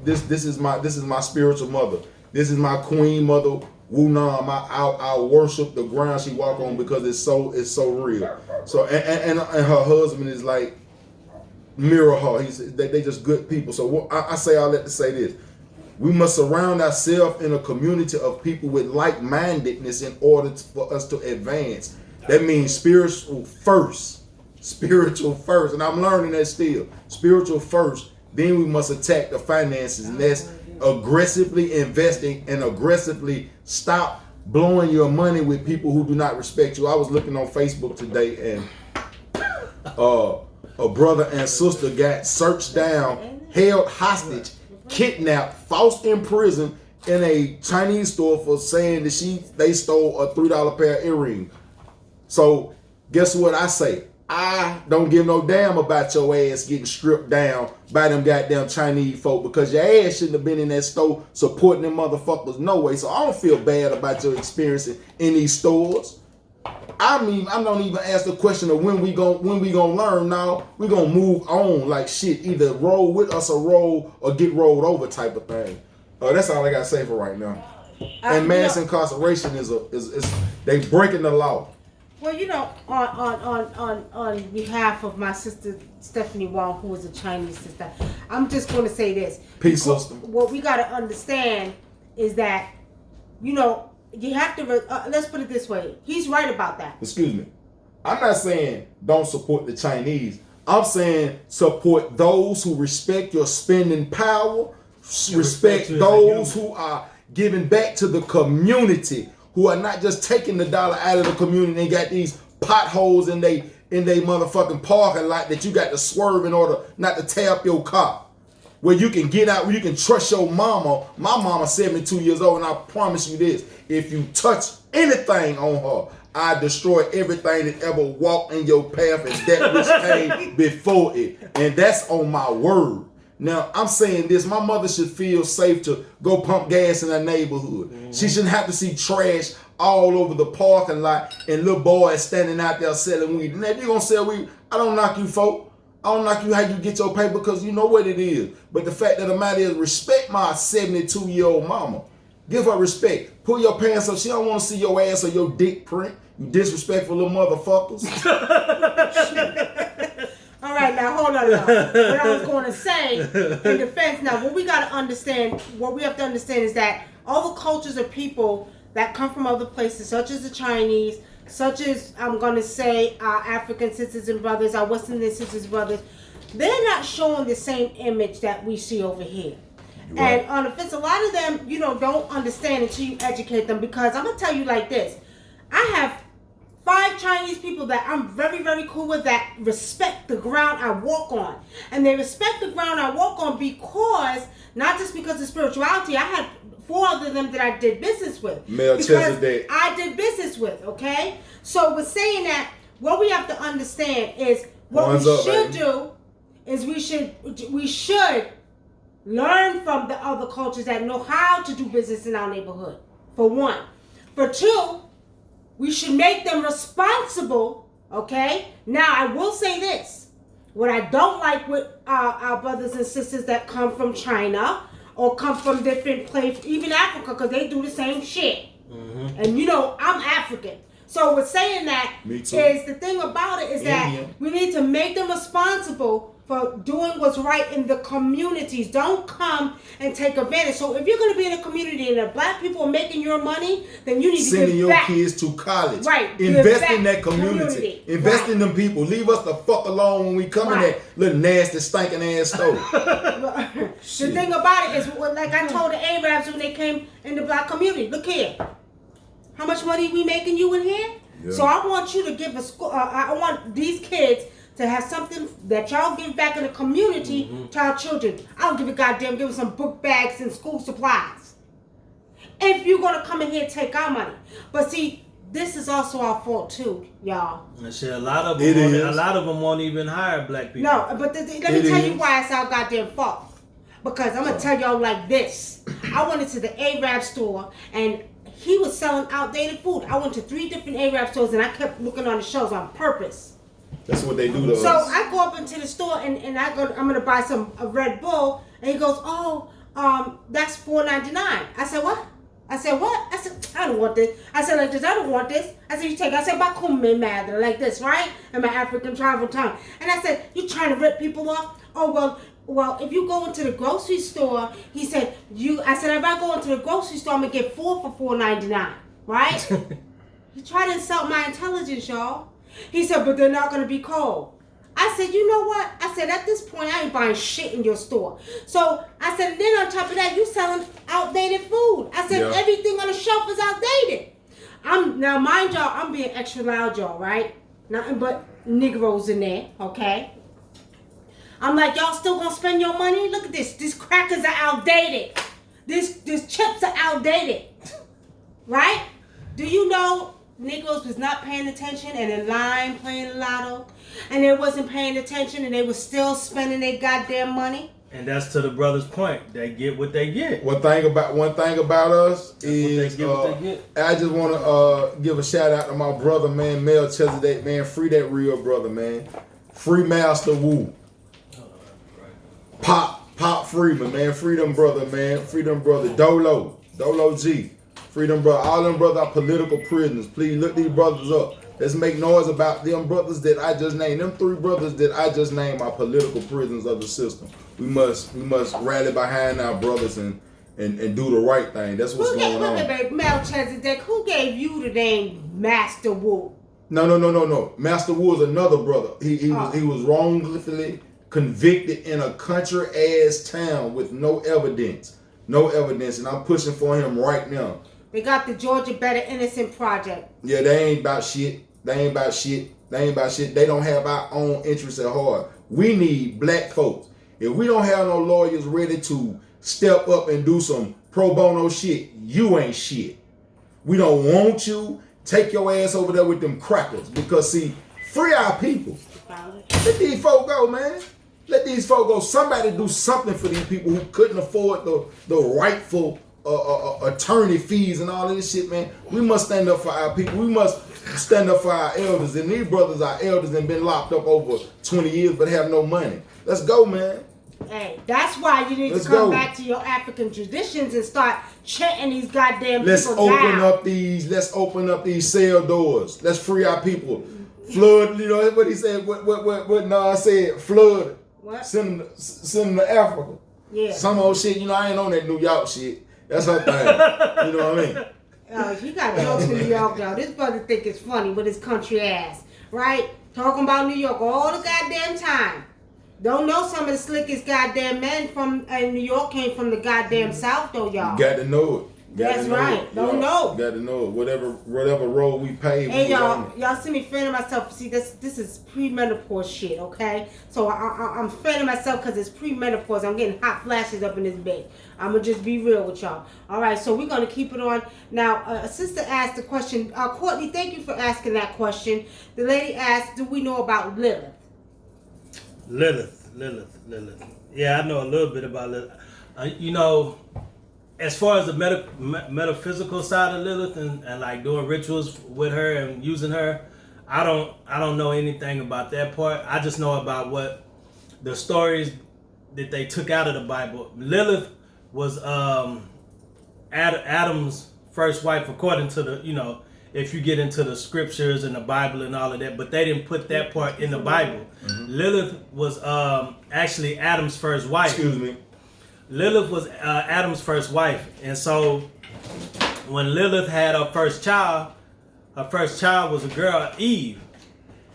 this is my spiritual mother. This is my queen mother, WUNAM. I worship the ground she walk on because it's so real. So and her husband is like mirror her. They just good people. So I say all that to say this: we must surround ourselves in a community of people with like-mindedness in order for us to advance. That means spiritual first, and I'm learning that still. Spiritual first. Then we must attack the finances, and that's aggressively investing and aggressively stop blowing your money with people who do not respect you. I was looking on Facebook today, and a brother and sister got searched down, held hostage, kidnapped, false imprisoned in a Chinese store for saying that they stole a $3 pair of earrings. So guess what I say? I don't give no damn about your ass getting stripped down by them goddamn Chinese folk, because your ass shouldn't have been in that store supporting them motherfuckers no way. So I don't feel bad about your experience in these stores. I mean, I don't even ask the question of when we gonna learn. Now we gonna move on like shit. Either roll with us or get rolled over type of thing. That's all I gotta say for right now. And mass incarceration is they breaking the law. Well, on behalf of my sister Stephanie Wong, who is a Chinese sister, I'm just going to say this. Peace, sister. What we got to understand is that, you have to. Let's put it this way. He's right about that. Excuse me. I'm not saying don't support the Chinese. I'm saying support those who respect your spending power, respect those who are giving back to the community, who are not just taking the dollar out of the community and got these potholes in they motherfucking parking lot that you got to swerve in order not to tear up your car. Where you can get out, where you can trust your mama. My mama's 72 years old, and I promise you this: if you touch anything on her, I destroy everything that ever walked in your path and that which came before it. And that's on my word. Now, I'm saying this, my mother should feel safe to go pump gas in her neighborhood. Mm-hmm. She shouldn't have to see trash all over the parking lot and little boys standing out there selling weed. And if you gonna sell weed, I don't knock you, folk. I don't knock you how you get your pay because you know what it is. But the fact of the matter is, respect my 72-year-old mama. Give her respect. Pull your pants up. She don't want to see your ass or your dick print. You disrespectful little motherfuckers. All right, now hold on. Now. What I was going to say in defense. Now, what we got to understand, what we have to understand is that all the cultures of people that come from other places, such as the Chinese, such as I'm going to say our African sisters and brothers, our Western sisters and brothers, they're not showing the same image that we see over here. Right. And on the fence, a lot of them, don't understand until you educate them. Because I'm gonna tell you like this: I have 5 Chinese people that I'm very, very cool with that respect the ground I walk on, and they respect the ground I walk on because not just because of spirituality. I had 4 of them that I did business with. Melchizedek. I did business with. Okay, so with saying that, what we have to understand is what we should do is we should learn from the other cultures that know how to do business in our neighborhood, for one. For two, we should make them responsible, okay? Now, I will say this. What I don't like with our brothers and sisters that come from China or come from different places, even Africa, because they do the same shit. Mm-hmm. And I'm African. So with saying that, is the thing about it is that we need to make them responsible for doing what's right in the communities. Don't come and take advantage. So if you're going to be in a community and the black people are making your money, then you need to sending give your back. Kids to college. Right. Invest in that community. Invest in them people. Leave us the fuck alone when we come in that little nasty, stinking ass store. The thing about it is, like I told the Arabs when they came in the black community, look here. How much money we making you in here? Yeah. So I want you to give a school. I want these kids to have something that y'all give back in the community to our children. I don't give a goddamn. Give them some book bags and school supplies. If you're gonna come in here and take our money, but see, this is also our fault too, y'all. And shit, a lot of them won't even hire black people. No, but let me tell you why it's our goddamn fault. Because I'm gonna tell y'all like this. I went into the Arab store and he was selling outdated food. I went to 3 different Arab stores and I kept looking on the shelves on purpose. That's what they do to us. So I go up into the store and I'm gonna buy a Red Bull, and he goes, that's $4.99. I said, what? I said, I don't want this. I said, like this, I don't want this. I said, you take it. I said, Bakume Madre, like this, right? In my African tribal tongue. And I said, you trying to rip people off? Oh, well, if you go into the grocery store, he said, I said, if I go into the grocery store, I'm going to get 4 for $4.99, right? You try to insult my intelligence, y'all. He said, but they're not going to be cold. I said, you know what? I said, at this point, I ain't buying shit in your store. So I said, and then on top of that, you selling outdated food. I said, everything on the shelf is outdated. Now, mind y'all, I'm being extra loud, y'all, right? Nothing but Negroes in there, okay? I'm like, y'all still gonna spend your money? Look at this. These crackers are outdated. These chips are outdated. Right? Do you know Negroes was not paying attention and in line playing lotto? And they wasn't paying attention and they was still spending their goddamn money? And that's to the brother's point. They get what they get. One thing about us is I just want to give a shout out to my brother, man, Melchizedek, man. Free that real brother, man. Free Master Wu. Pop Freeman, man. Freedom brother, man. Freedom brother. Dolo G. Freedom brother. All them brothers are political prisoners. Please look these brothers up. Let's make noise about them brothers that I just named. Them 3 brothers that I just named are political prisoners of the system. We must rally behind our brothers and do the right thing. That's what's going on. Melchizedek, who gave you the name Master Wu? No. Master Wu is another brother. He was wrongfully convicted in a country ass town with no evidence, and I'm pushing for him right now. They got the Georgia Better Innocent Project. Yeah, they ain't about shit. They don't have our own interests at heart. We need black folks. If we don't have no lawyers ready to step up and do some pro bono shit, you ain't shit. We don't want you. Take your ass over there with them crackers, because see, free our people. Let these folk go, man. Let these folk go. Somebody do something for these people who couldn't afford the rightful attorney fees and all this shit, man. We must stand up for our people. We must stand up for our elders. And these brothers are elders and been locked up over 20 years but have no money. Let's go, man. Hey, that's why you need Let's to come go. back to your African traditions and start chanting these goddamn Let's people open down. let's open up these cell doors. Let's free our people. Flood, you know what he said, what Nas said, flood. What? Send them to Africa. Yeah. Some old shit, I ain't on that New York shit. That's her thing. You know what I mean? Oh, you got jokes in New York, y'all. This brother think it's funny with his country ass, right? Talking about New York all the goddamn time. Don't know some of the slickest goddamn men from New York came from the goddamn South, though, y'all. Got to know it. That's right. Don't know. Got to know it. Whatever role we pay. Hey, y'all see me fanning myself. See, this is premenopause shit, okay? So I'm fanning myself because it's premenopause. I'm getting hot flashes up in this bed. I'm going to just be real with y'all. All right, so we're going to keep it on. Now, a sister asked the question. Courtney, thank you for asking that question. The lady asked, do we know about Lilith? Lilith. Yeah, I know a little bit about Lilith. As far as the metaphysical side of Lilith and like doing rituals with her and using her, I don't know anything about that part. I just know about what the stories that they took out of the Bible. Lilith was Adam's first wife, according to the if you get into the scriptures and the Bible and all of that, but they didn't put that part in the Bible. Mm-hmm. Lilith was actually Adam's first wife. Excuse me. Lilith was Adam's first wife, and so when Lilith had her first child was a girl, Eve.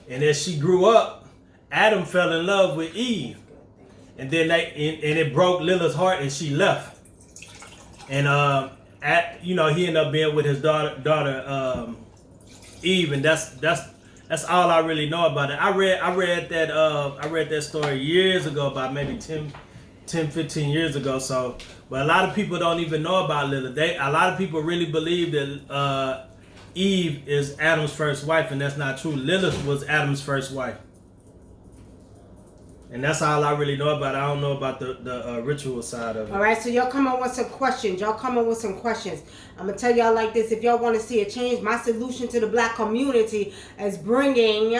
And as she grew up, Adam fell in love with Eve, and then it broke Lilith's heart, and she left. And he ended up being with his daughter Eve, and that's all I really know about it. I read that story years ago, about maybe 10, 15 years ago. So, but a lot of people don't even know about Lilith. A lot of people really believe that Eve is Adam's first wife, and that's not true. Lilith was Adam's first wife. And that's all I really know about it. I don't know about the ritual side of it. All right, so y'all come up with some questions. I'm going to tell y'all like this. If y'all want to see a change, my solution to the black community is bringing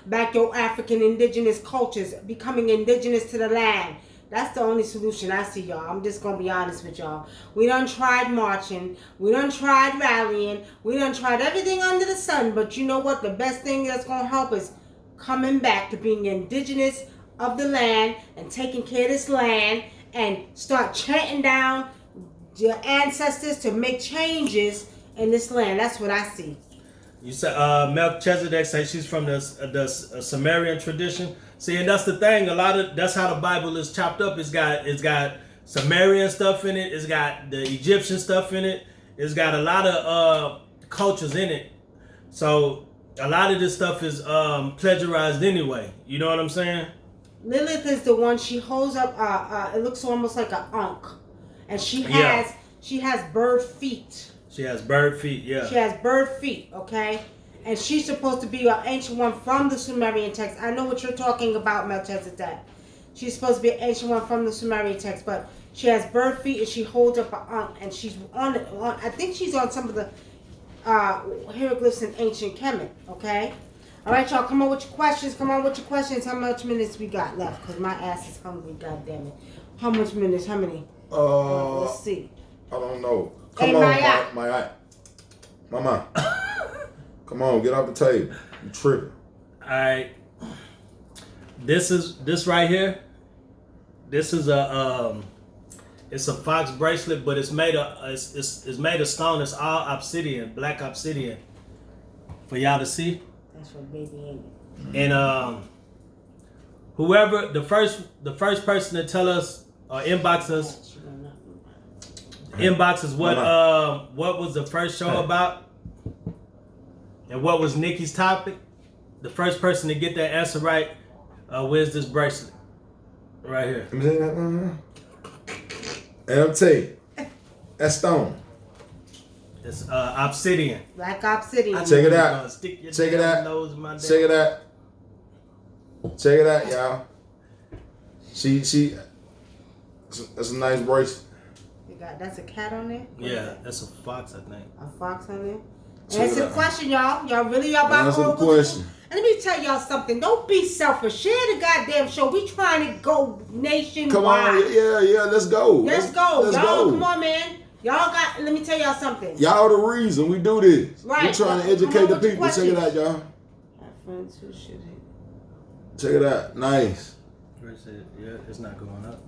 back your African indigenous cultures, becoming indigenous to the land. That's the only solution I see, y'all. I'm just going to be honest with y'all. We done tried marching. We done tried rallying. We done tried everything under the sun. But you know what? The best thing that's going to help is coming back to being indigenous of the land and taking care of this land and start chanting down your ancestors to make changes in this land. That's what I see. You said Melchizedek says she's from the Sumerian tradition. See, and that's the thing. That's how the Bible is chopped up. It's got Sumerian stuff in it. It's got the Egyptian stuff in it. It's got a lot of cultures in it. So a lot of this stuff is plagiarized anyway. You know what I'm saying? Lilith is the one, she holds up, it looks almost like an ankh. And she has bird feet. She has bird feet, yeah. She has bird feet, okay? And she's supposed to be an ancient one from the Sumerian text. I know what you're talking about, Melchizedek. She's supposed to be an ancient one from the Sumerian text, but she has bird feet and she holds up an ankh. And she's on I think she's on some of the hieroglyphs in ancient Kemet, okay? All right, y'all, come on with your questions. How much minutes we got left? Because my ass is hungry, goddammit. How much minutes? How many? Let's see. I don't know. Hey, Come on, Mama. Come on, get off the table. You tripping. All right. This right here. This is it's a fox bracelet, but it's made of stone. It's all obsidian, black obsidian, for y'all to see. That's your baby, ain't it? And whoever the first person to tell us or inbox us what was the first show about and what was Nikki's topic. The first person to get that answer right wins this bracelet right here. And I'm telling you, that's stone. It's obsidian. Black obsidian. Check it out. Check it out. Check it out, y'all. She. That's a nice bracelet. That's a cat on there? Yeah, that's a fox, I think. A fox on there? Check Answer it the out. question, y'all. Y'all really about Answer the oracles? question. And let me tell y'all something. Don't be selfish. Share the goddamn show. We trying to go nationwide. Come on, yeah, let's go. Let's go. Let's Y'all, go. come on, man. Y'all got, let me tell y'all something. Y'all the reason we do this. Right. We're trying to Come on educate the with your people. Check it questions. out, y'all. My friends who should Check it out. Nice. Where's it? Yeah, it's not going up.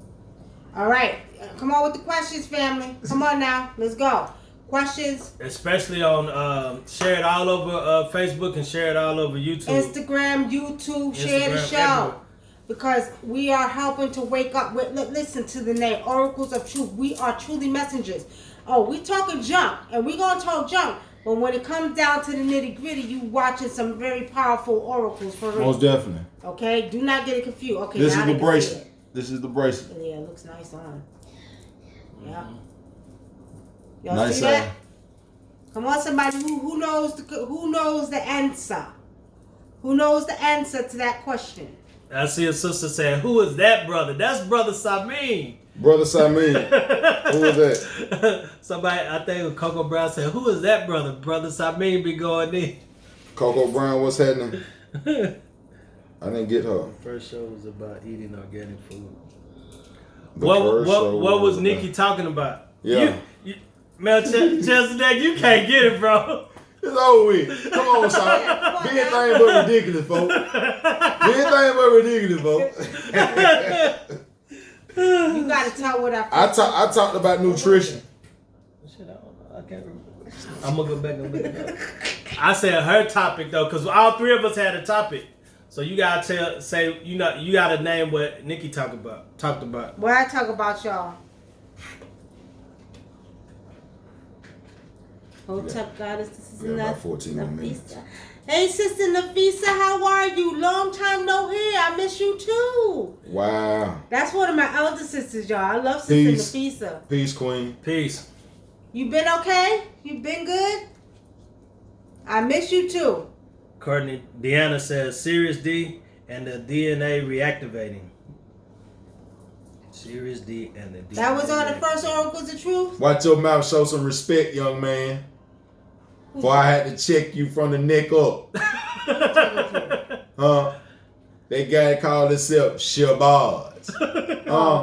All right. Come on with the questions, family. Come on now. Let's go. Questions. Especially on share it all over Facebook and share it all over YouTube. Instagram, YouTube, share the Instagram, show. everywhere. Because we are helping to wake up with, listen to the name, Oracles of Truth. We are truly messengers. Oh, we talking junk, and we going to talk junk. But when it comes down to the nitty gritty, you watching some very powerful oracles for real. Most definitely. Okay? Do not get it confused. Okay, This now is they the can see bracelet. it. This is the bracelet. Yeah, it looks nice on. Yeah. Y'all Nice see that? Come on, somebody who knows the answer. Who knows the answer to that question? I see a sister saying, "Who is that brother?" That's Brother Samin. Brother Simon. Who was that? Somebody, I think Coco Brown said, "Who is that brother?" Brother Samin be going in. Coco Brown, what's happening? I didn't get her. First show was about eating organic food. The What first show was about- Nikki talking about? Yeah. Mel Chelsea, you can't get it, bro. It's over with. Come on, son. Be anything but ridiculous, folks. Be anything but ridiculous, folks. You got to tell what I talked about nutrition. Shit, I don't know. I can't remember. I'm gonna go back and look it up. I said her topic though, because all three of us had a topic. So you gotta say you gotta name what Nikki talked about. What I talk about, y'all. Hotep goddess, this is Yeah, about 14 more minutes. Nafisa. Hey, Sister Nafisa, how are you? Long time no hear. I miss you too. Wow. That's one of my elder sisters, y'all. I love Sister Peace. Nafisa. Peace, Queen. Peace. You been okay? You been good? I miss you too. Courtney Deanna says Sirius D and the DNA reactivating. Sirius D and the DNA. That was on the first reactivating. Oracles of Truth? Watch your mouth. Show some respect, young man. Before I had to check you from the neck up. That guy called himself Shabazz.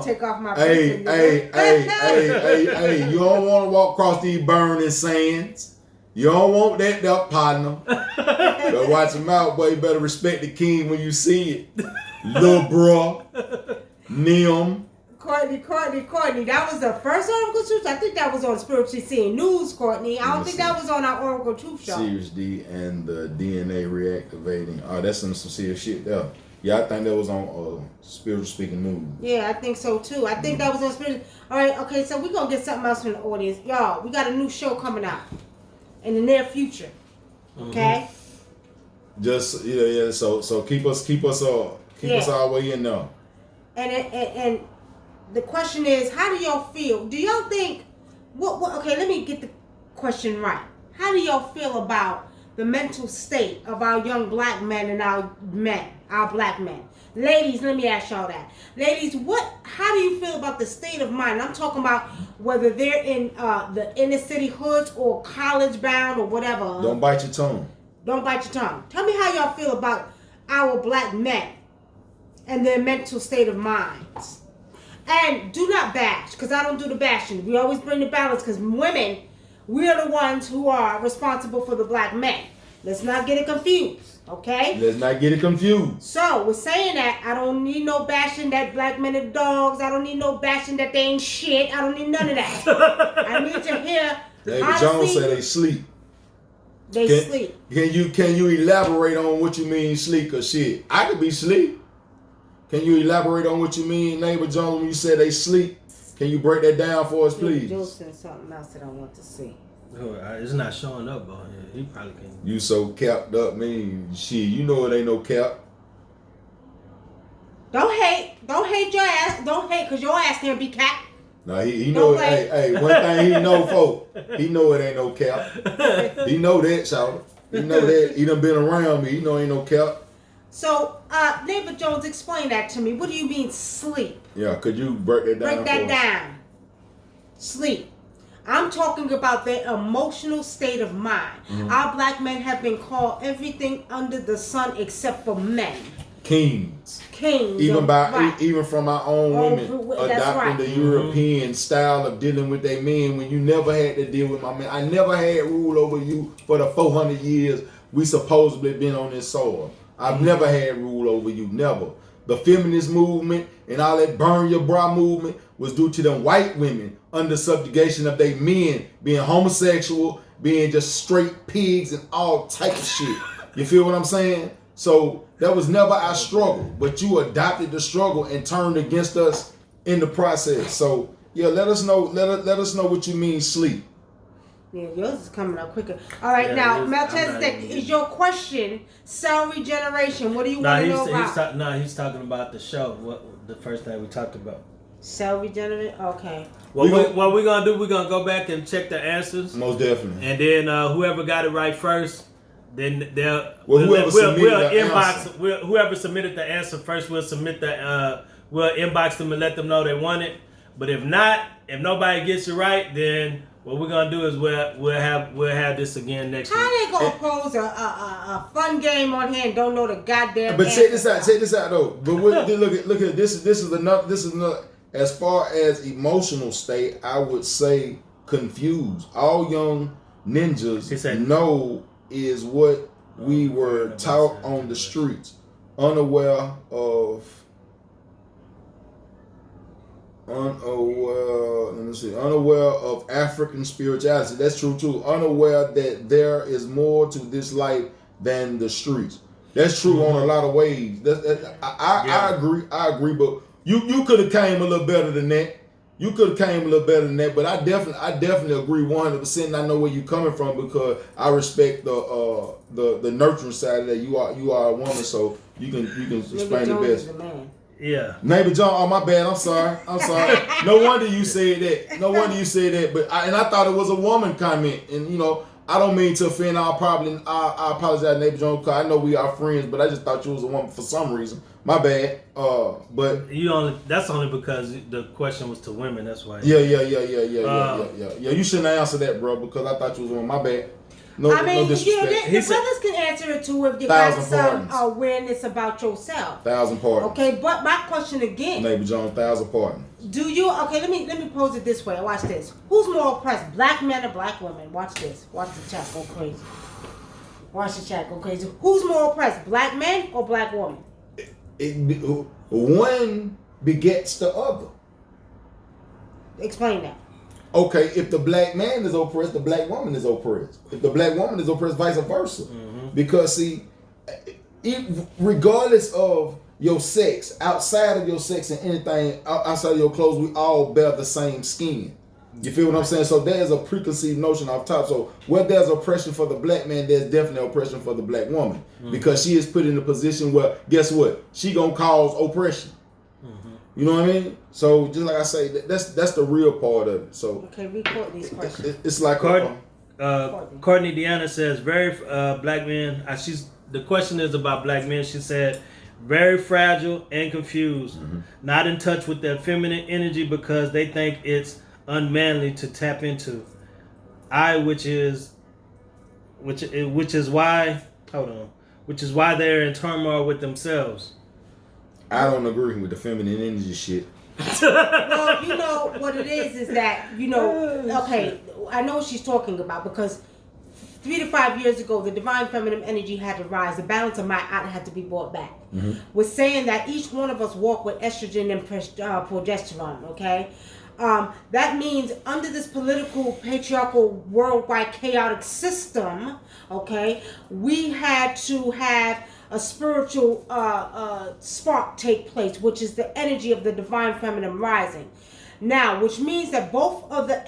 Take off my Hey, person, hey, you don't want to walk across these burning sands. You don't want that there, partner. But watch your mouth, boy. You better respect the king when you see it. Lil' bro. Nim. Courtney, that was the first Oracle Truth. I think that was on Spiritually Seeing News, Courtney. I don't think that was on our Oracle Truth show. Sirius D and the DNA reactivating. Oh, that's some serious shit there. Yeah, I think that was on Spiritual Speaking News. Yeah, I think so too. I think that was on Spirit. All right, okay, so we're going to get something else from the audience. Y'all, we got a new show coming out in the near future. Okay? Just yeah. So keep us all the way in there. And the question is, how do y'all feel? Do y'all think okay, let me get the question right. How do y'all feel about the mental state of our young black men and our black men? Ladies, let me ask y'all that. Ladies, how do you feel about the state of mind? I'm talking about whether they're in the inner city hoods or college bound or whatever. Don't bite your tongue. Don't bite your tongue. Tell me how y'all feel about our black men and their mental state of minds. And do not bash, because I don't do the bashing. We always bring the balance, because women, we are the ones who are responsible for the black men. Let's not get it confused, okay? Let's not get it confused. So, with saying that, I don't need no bashing that black men are dogs. I don't need no bashing that they ain't shit. I don't need none of that. I need to hear David Jones said they sleep. They sleep. Can you elaborate on what you mean sleep or shit? I could be sleep. Can you elaborate on what you mean, Neighbor Jones, when you said they sleep? Can you break that down for us, please? Joe said something else that I want to see. It's not showing up on here. He probably can. You so capped up, man. Shit, you know it ain't no cap. Don't hate your ass. Don't hate, because your ass can't be capped. Now he know. Hey, one thing he know, folk. He know it ain't no cap. He know that, shout. He know that. He done been around me. He know ain't no cap. So, Neighbor Jones, explain that to me. What do you mean sleep? Yeah, could you break that down? Break that down. sleep. I'm talking about their emotional state of mind. Our black men have been called everything under the sun except for men. Kings. Even even from our own women adopting the European style of dealing with their men when you never had to deal with my men. I never had rule over you for the 400 years we supposedly been on this soil. I've never had rule over you, never. The feminist movement and all that burn your bra movement was due to them white women under subjugation of their men being homosexual, being just straight pigs and all type of shit. You feel what I'm saying? So that was never our struggle, but you adopted the struggle and turned against us in the process. So yeah, let us know. Let us know what you mean sleep. Yeah, yours is coming up quicker. All right, now Melchizedek, is your question cell regeneration? What do you want to know about? He's talking about the show. What the first thing we talked about? Cell regeneration. Okay. What we're gonna do? We're gonna go back and check the answers. Most definitely. And then whoever got it right first. Then whoever submitted the answer first, we'll submit we'll inbox them and let them know they won it. But if nobody gets it right, then what we're gonna do is we'll have this again next week. How they gonna pose a fun game on here and don't know the goddamn? But check this out though. But look at this. This is another. As far as emotional state, I would say confused. All young ninjas know is what we were taught on the streets, unaware of African spirituality. That's true too. Unaware that there is more to this life than the streets. That's true on a lot of ways. I agree. But you could have came a little better than that. But I definitely agree 100%. And I know where you're coming from because I respect the nurturing side of that. You are a woman, so you can explain it best. Yeah. Neighbor John, oh my bad. I'm sorry. No wonder you said that. But I thought it was a woman comment, and I don't mean to offend. I apologize, Neighbor John, because I know we are friends, but I just thought you was a woman for some reason. My bad. But that's only because the question was to women. That's why. Yeah. You shouldn't have answered that, bro, because I thought you was a woman. My bad. No disrespect. The brothers can answer it too if you got some awareness about yourself. 1,000 pardons. Okay, but my question again. Neighbor John, 1,000 pardons. Do you? Okay, let me pose it this way. Watch this. Who's more oppressed, black men or black women? Watch this. Watch the chat go crazy. Who's more oppressed, black men or black women? One begets the other. Explain that. Okay, if the black man is oppressed, the black woman is oppressed. If the black woman is oppressed, vice versa. Mm-hmm. Because see, regardless of your sex, outside of your sex and anything outside of your clothes, we all bear the same skin. You feel what I'm saying? So there's a preconceived notion off top. So where there's oppression for the black man, there's definitely oppression for the black woman. Mm-hmm. Because she is put in a position where, guess what? She gonna cause oppression. Mm-hmm. You know what I mean? So just like I say, that's the real part of it. So okay, record these questions. It's like Courtney Deanna says very black men. The question is about black men. She said very fragile and confused, not in touch with their feminine energy because they think it's unmanly to tap into. Which is why they're in turmoil with themselves. I don't agree with the feminine energy shit. Well, you know what it is that, okay, I know what she's talking about because 3 to 5 years ago, the divine feminine energy had to rise. The balance of my out had to be brought back. Mm-hmm. We're saying that each one of us walk with estrogen and progesterone, okay? That means under this political, patriarchal, worldwide, chaotic system, okay, we had to have a spiritual spark take place, which is the energy of the divine feminine rising. Now, which means that both of the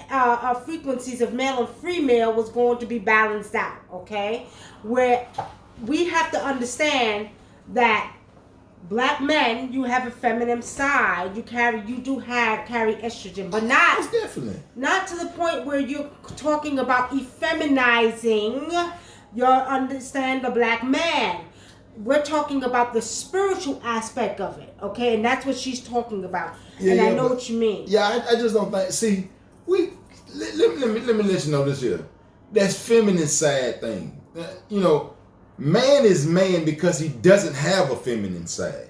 frequencies of male and female was going to be balanced out, okay? Where we have to understand that black men, you have a feminine side. You do carry estrogen, but not to the point where you're talking about effeminizing the black man. We're talking about the spiritual aspect of it, okay? And that's what she's talking about. I know what you mean. Yeah, I just don't think. See, let me let you know this here. That's feminine side thing. You know, man is man because he doesn't have a feminine side.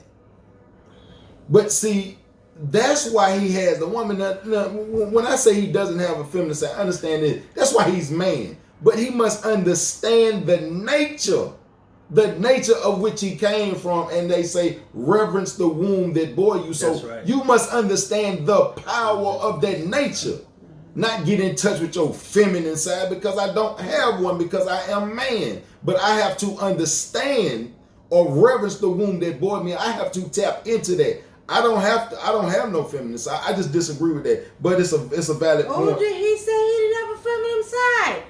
But see, that's why he has the woman. When I say he doesn't have a feminine side, understand it. That's why he's man. But he must understand the nature of which he came from. And they say, reverence the womb that bore you. So right. You must understand the power of that nature. Not get in touch with your feminine side because I don't have one because I am man. But I have to understand or reverence the womb that bore me. I have to tap into that. I don't have no feminine side. I just disagree with that. But it's a valid point. Oh, did he say he didn't have a feminine side?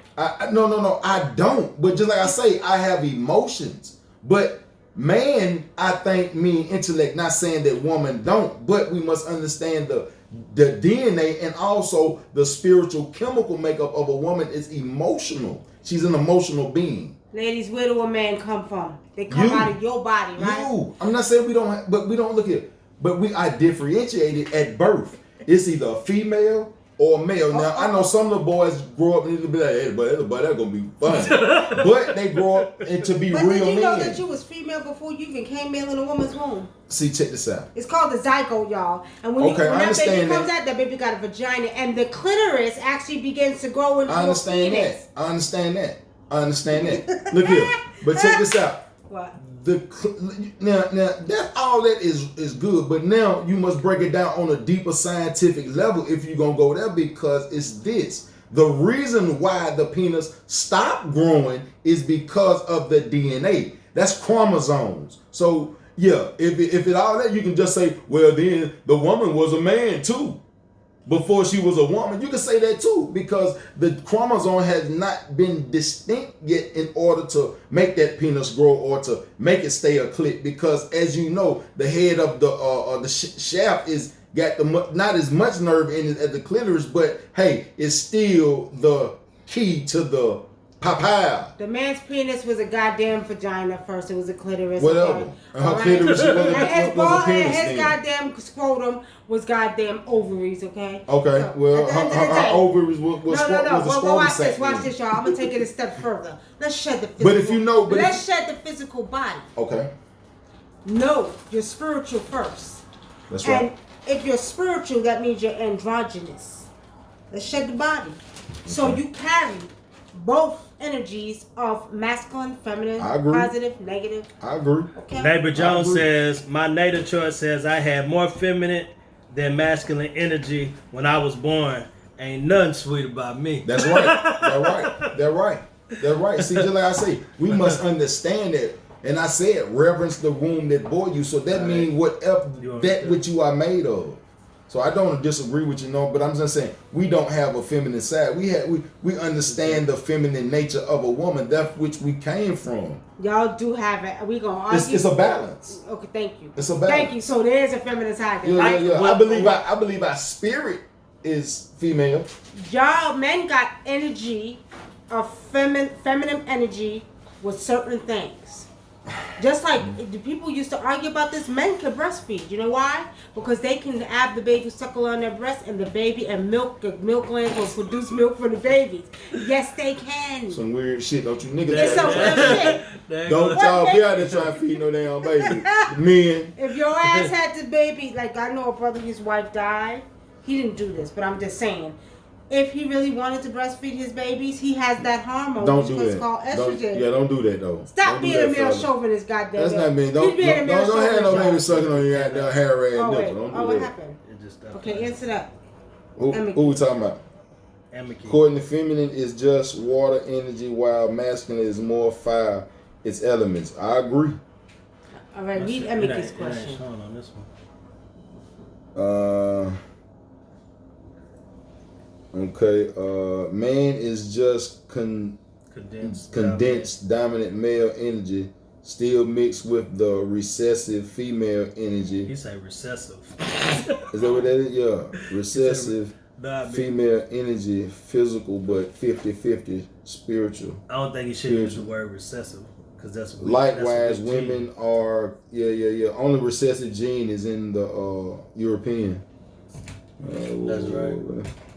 No, I don't. But just like I say, I have emotions. But man, I think, mean intellect, not saying that woman don't, but we must understand the DNA and also the spiritual chemical makeup of a woman is emotional. She's an emotional being. Ladies, where do a man come from? They come out of your body, right? I'm not saying we don't, but we don't look at, but we are differentiated at birth. It's either a female or a male. Now, I know some of the boys grow up and they'll be like, hey, but that's going to be fun. But they grow up and to be real men. But did you know that you was female before you even came male in a woman's womb? See, check this out. It's called the zygote, y'all. And when that baby comes out, that baby got a vagina. And the clitoris actually begins to grow into a penis. I understand that. Look here. But check this out. What? Now that all that is good, but now you must break it down on a deeper scientific level if you're gonna go there, because it's this. The reason why the penis stopped growing is because of the DNA. That's chromosomes. So yeah, if it all that, you can just say, well, then the woman was a man too before she was a woman. You can say that too, because the chromosome has not been distinct yet in order to make that penis grow or to make it stay a clit. Because as you know, the head of the shaft is got not as much nerve in it as the clitoris, but hey, it's still the key to the papaya. The man's penis was a goddamn vagina first. It was a clitoris. Whatever. Okay? Her clitoris was a penis. His goddamn scrotum was goddamn ovaries, okay? Okay, So, well, her ovaries was No. watch this, watch this, y'all. I'm gonna take it a step further. Let's shed the physical. But if you know, let's shed the physical body. Okay. No, you're spiritual first. That's right. And if you're spiritual, that means you're androgynous. Let's shed the body. Okay. So you carry both energies of masculine, feminine, positive, negative. I agree. Okay. Neighbor Jones says, my natal chart says I had more feminine than masculine energy when I was born. Ain't nothing sweet about me. That's right. That's right. See, just like I say, we must understand that. And I said, reverence the womb that bore you. So that means whatever that which you are made of. So I don't disagree with you, but I'm just saying we don't have a feminine side. We understand the feminine nature of a woman, that which we came from. Y'all do have it. We gonna argue. It's a balance. Okay, thank you. It's a balance. Thank you. So there is a feminine side. Yeah. I believe our spirit is female. Y'all men got energy of feminine energy with certain things. Just like the people used to argue about this, men can breastfeed. You know why? Because they can have the baby suckle on their breast, and the baby and the milk glands will produce milk for the babies. Yes, they can. Some weird shit, don't you niggas? It's some weird shit. Don't y'all be out there trying to feed no damn baby. Men. If your ass had the baby, like I know a brother, his wife died. He didn't do this, but I'm just saying. If he really wanted to breastfeed his babies, he has that hormone. Don't do that. It's called estrogen. Don't do that though. Stop being a male chauvinist, goddamn. That's not me. Don't have no baby sucking on your goddamn hair and nipple. Don't do that. What happened? Okay, answer that. Who we talking about? According to feminine is just water energy, while masculine is more fire. It's elements. I agree. All right, read Emiky's question. On this one. Okay, man is just condensed dominant male energy, still mixed with the recessive female energy. He say recessive. Is that what that is? Yeah, recessive female energy, physical but 50-50 spiritual. I don't think he should use the word recessive, because that's what likewise women are only recessive gene is in the European. That's right.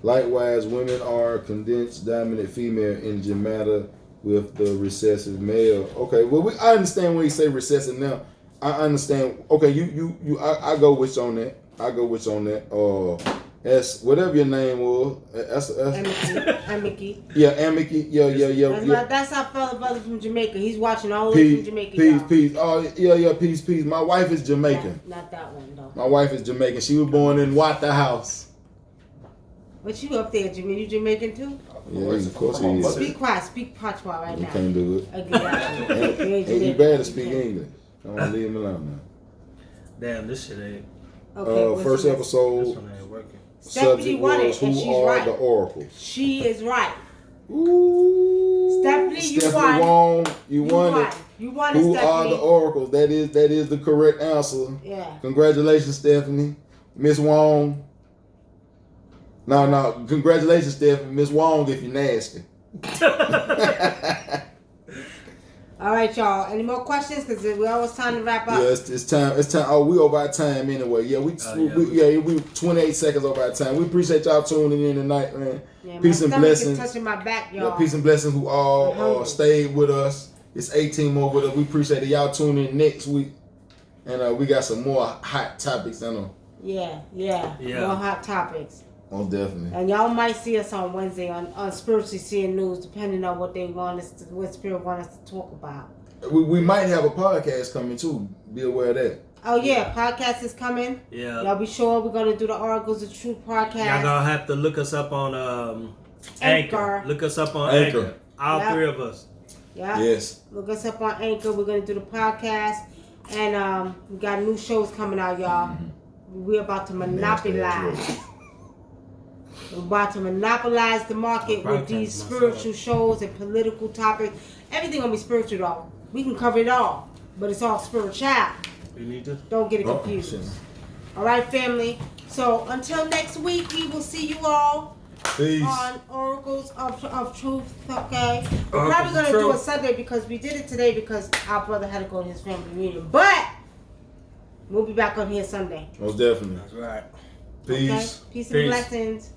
Likewise, women are condensed dominant female energy matter with the recessive male. Okay, well, I understand when you say recessive now. I understand. Okay, I go with you on that. As whatever your name was. Amiki. Yeah, Amiki. Yeah. That's our fellow brother from Jamaica. He's watching all the way from Jamaica. Peace. Oh, yeah, peace. My wife is Jamaican. Not that one, though. My wife is Jamaican. She was born in Waterhouse. But you up there, Jimmy? You Jamaican too? Yeah, of course he is. Speak quiet. Speak patois right now. You can't do it. Exactly. You better speak English. I want to leave him alone now. Damn, this shit ain't. Okay, first This episode. one ain't working. Stephanie won it, and she's Who are right. the oracles? She is right. Ooh. Stephanie, you won. You won it. You won it, Who Stephanie. are the oracles? That is the correct answer. Yeah. Congratulations, Stephanie. Miss Wong. No. Congratulations, Stephanie. Miss Wong, if you're nasty. All right, y'all. Any more questions? Because we always time to wrap up. Yeah, it's time. Oh, we over our time anyway. Yeah, we 28 seconds over our time. We appreciate y'all tuning in tonight, man. Yeah, peace and blessings. Touching my back, y'all. Yeah, peace and blessings who all stayed with us. It's 18 more with us. We appreciate it. Y'all tune in next week, and we got some more hot topics. I know. Yeah. More hot topics. Most definitely. And y'all might see us on Wednesday on Spiritually Seeing News, depending on what what Spirit want us to talk about. We might have a podcast coming too. Be aware of that. Oh yeah, podcast is coming. Yeah. Y'all be sure we're gonna do the Oracles of Truth podcast. Y'all gonna have to look us up on Anchor. Look us up on Anchor. All three of us. Yeah. Yes. Look us up on Anchor. We're gonna do the podcast, and we got new shows coming out, y'all. Mm-hmm. We're about to monopolize. We're about to monopolize the market with these spiritual shows and political topics. Everything gonna be spiritual, though. We can cover it all, but it's all spiritual. You need to. Don't get it confused. All right, family. So until next week, we will see you all on Oracles of Truth. Okay, we're probably gonna do it Sunday because we did it today because our brother had to go to his family reunion. But we'll be back on here Sunday. Most definitely. That's right. Peace. Okay? Peace and blessings.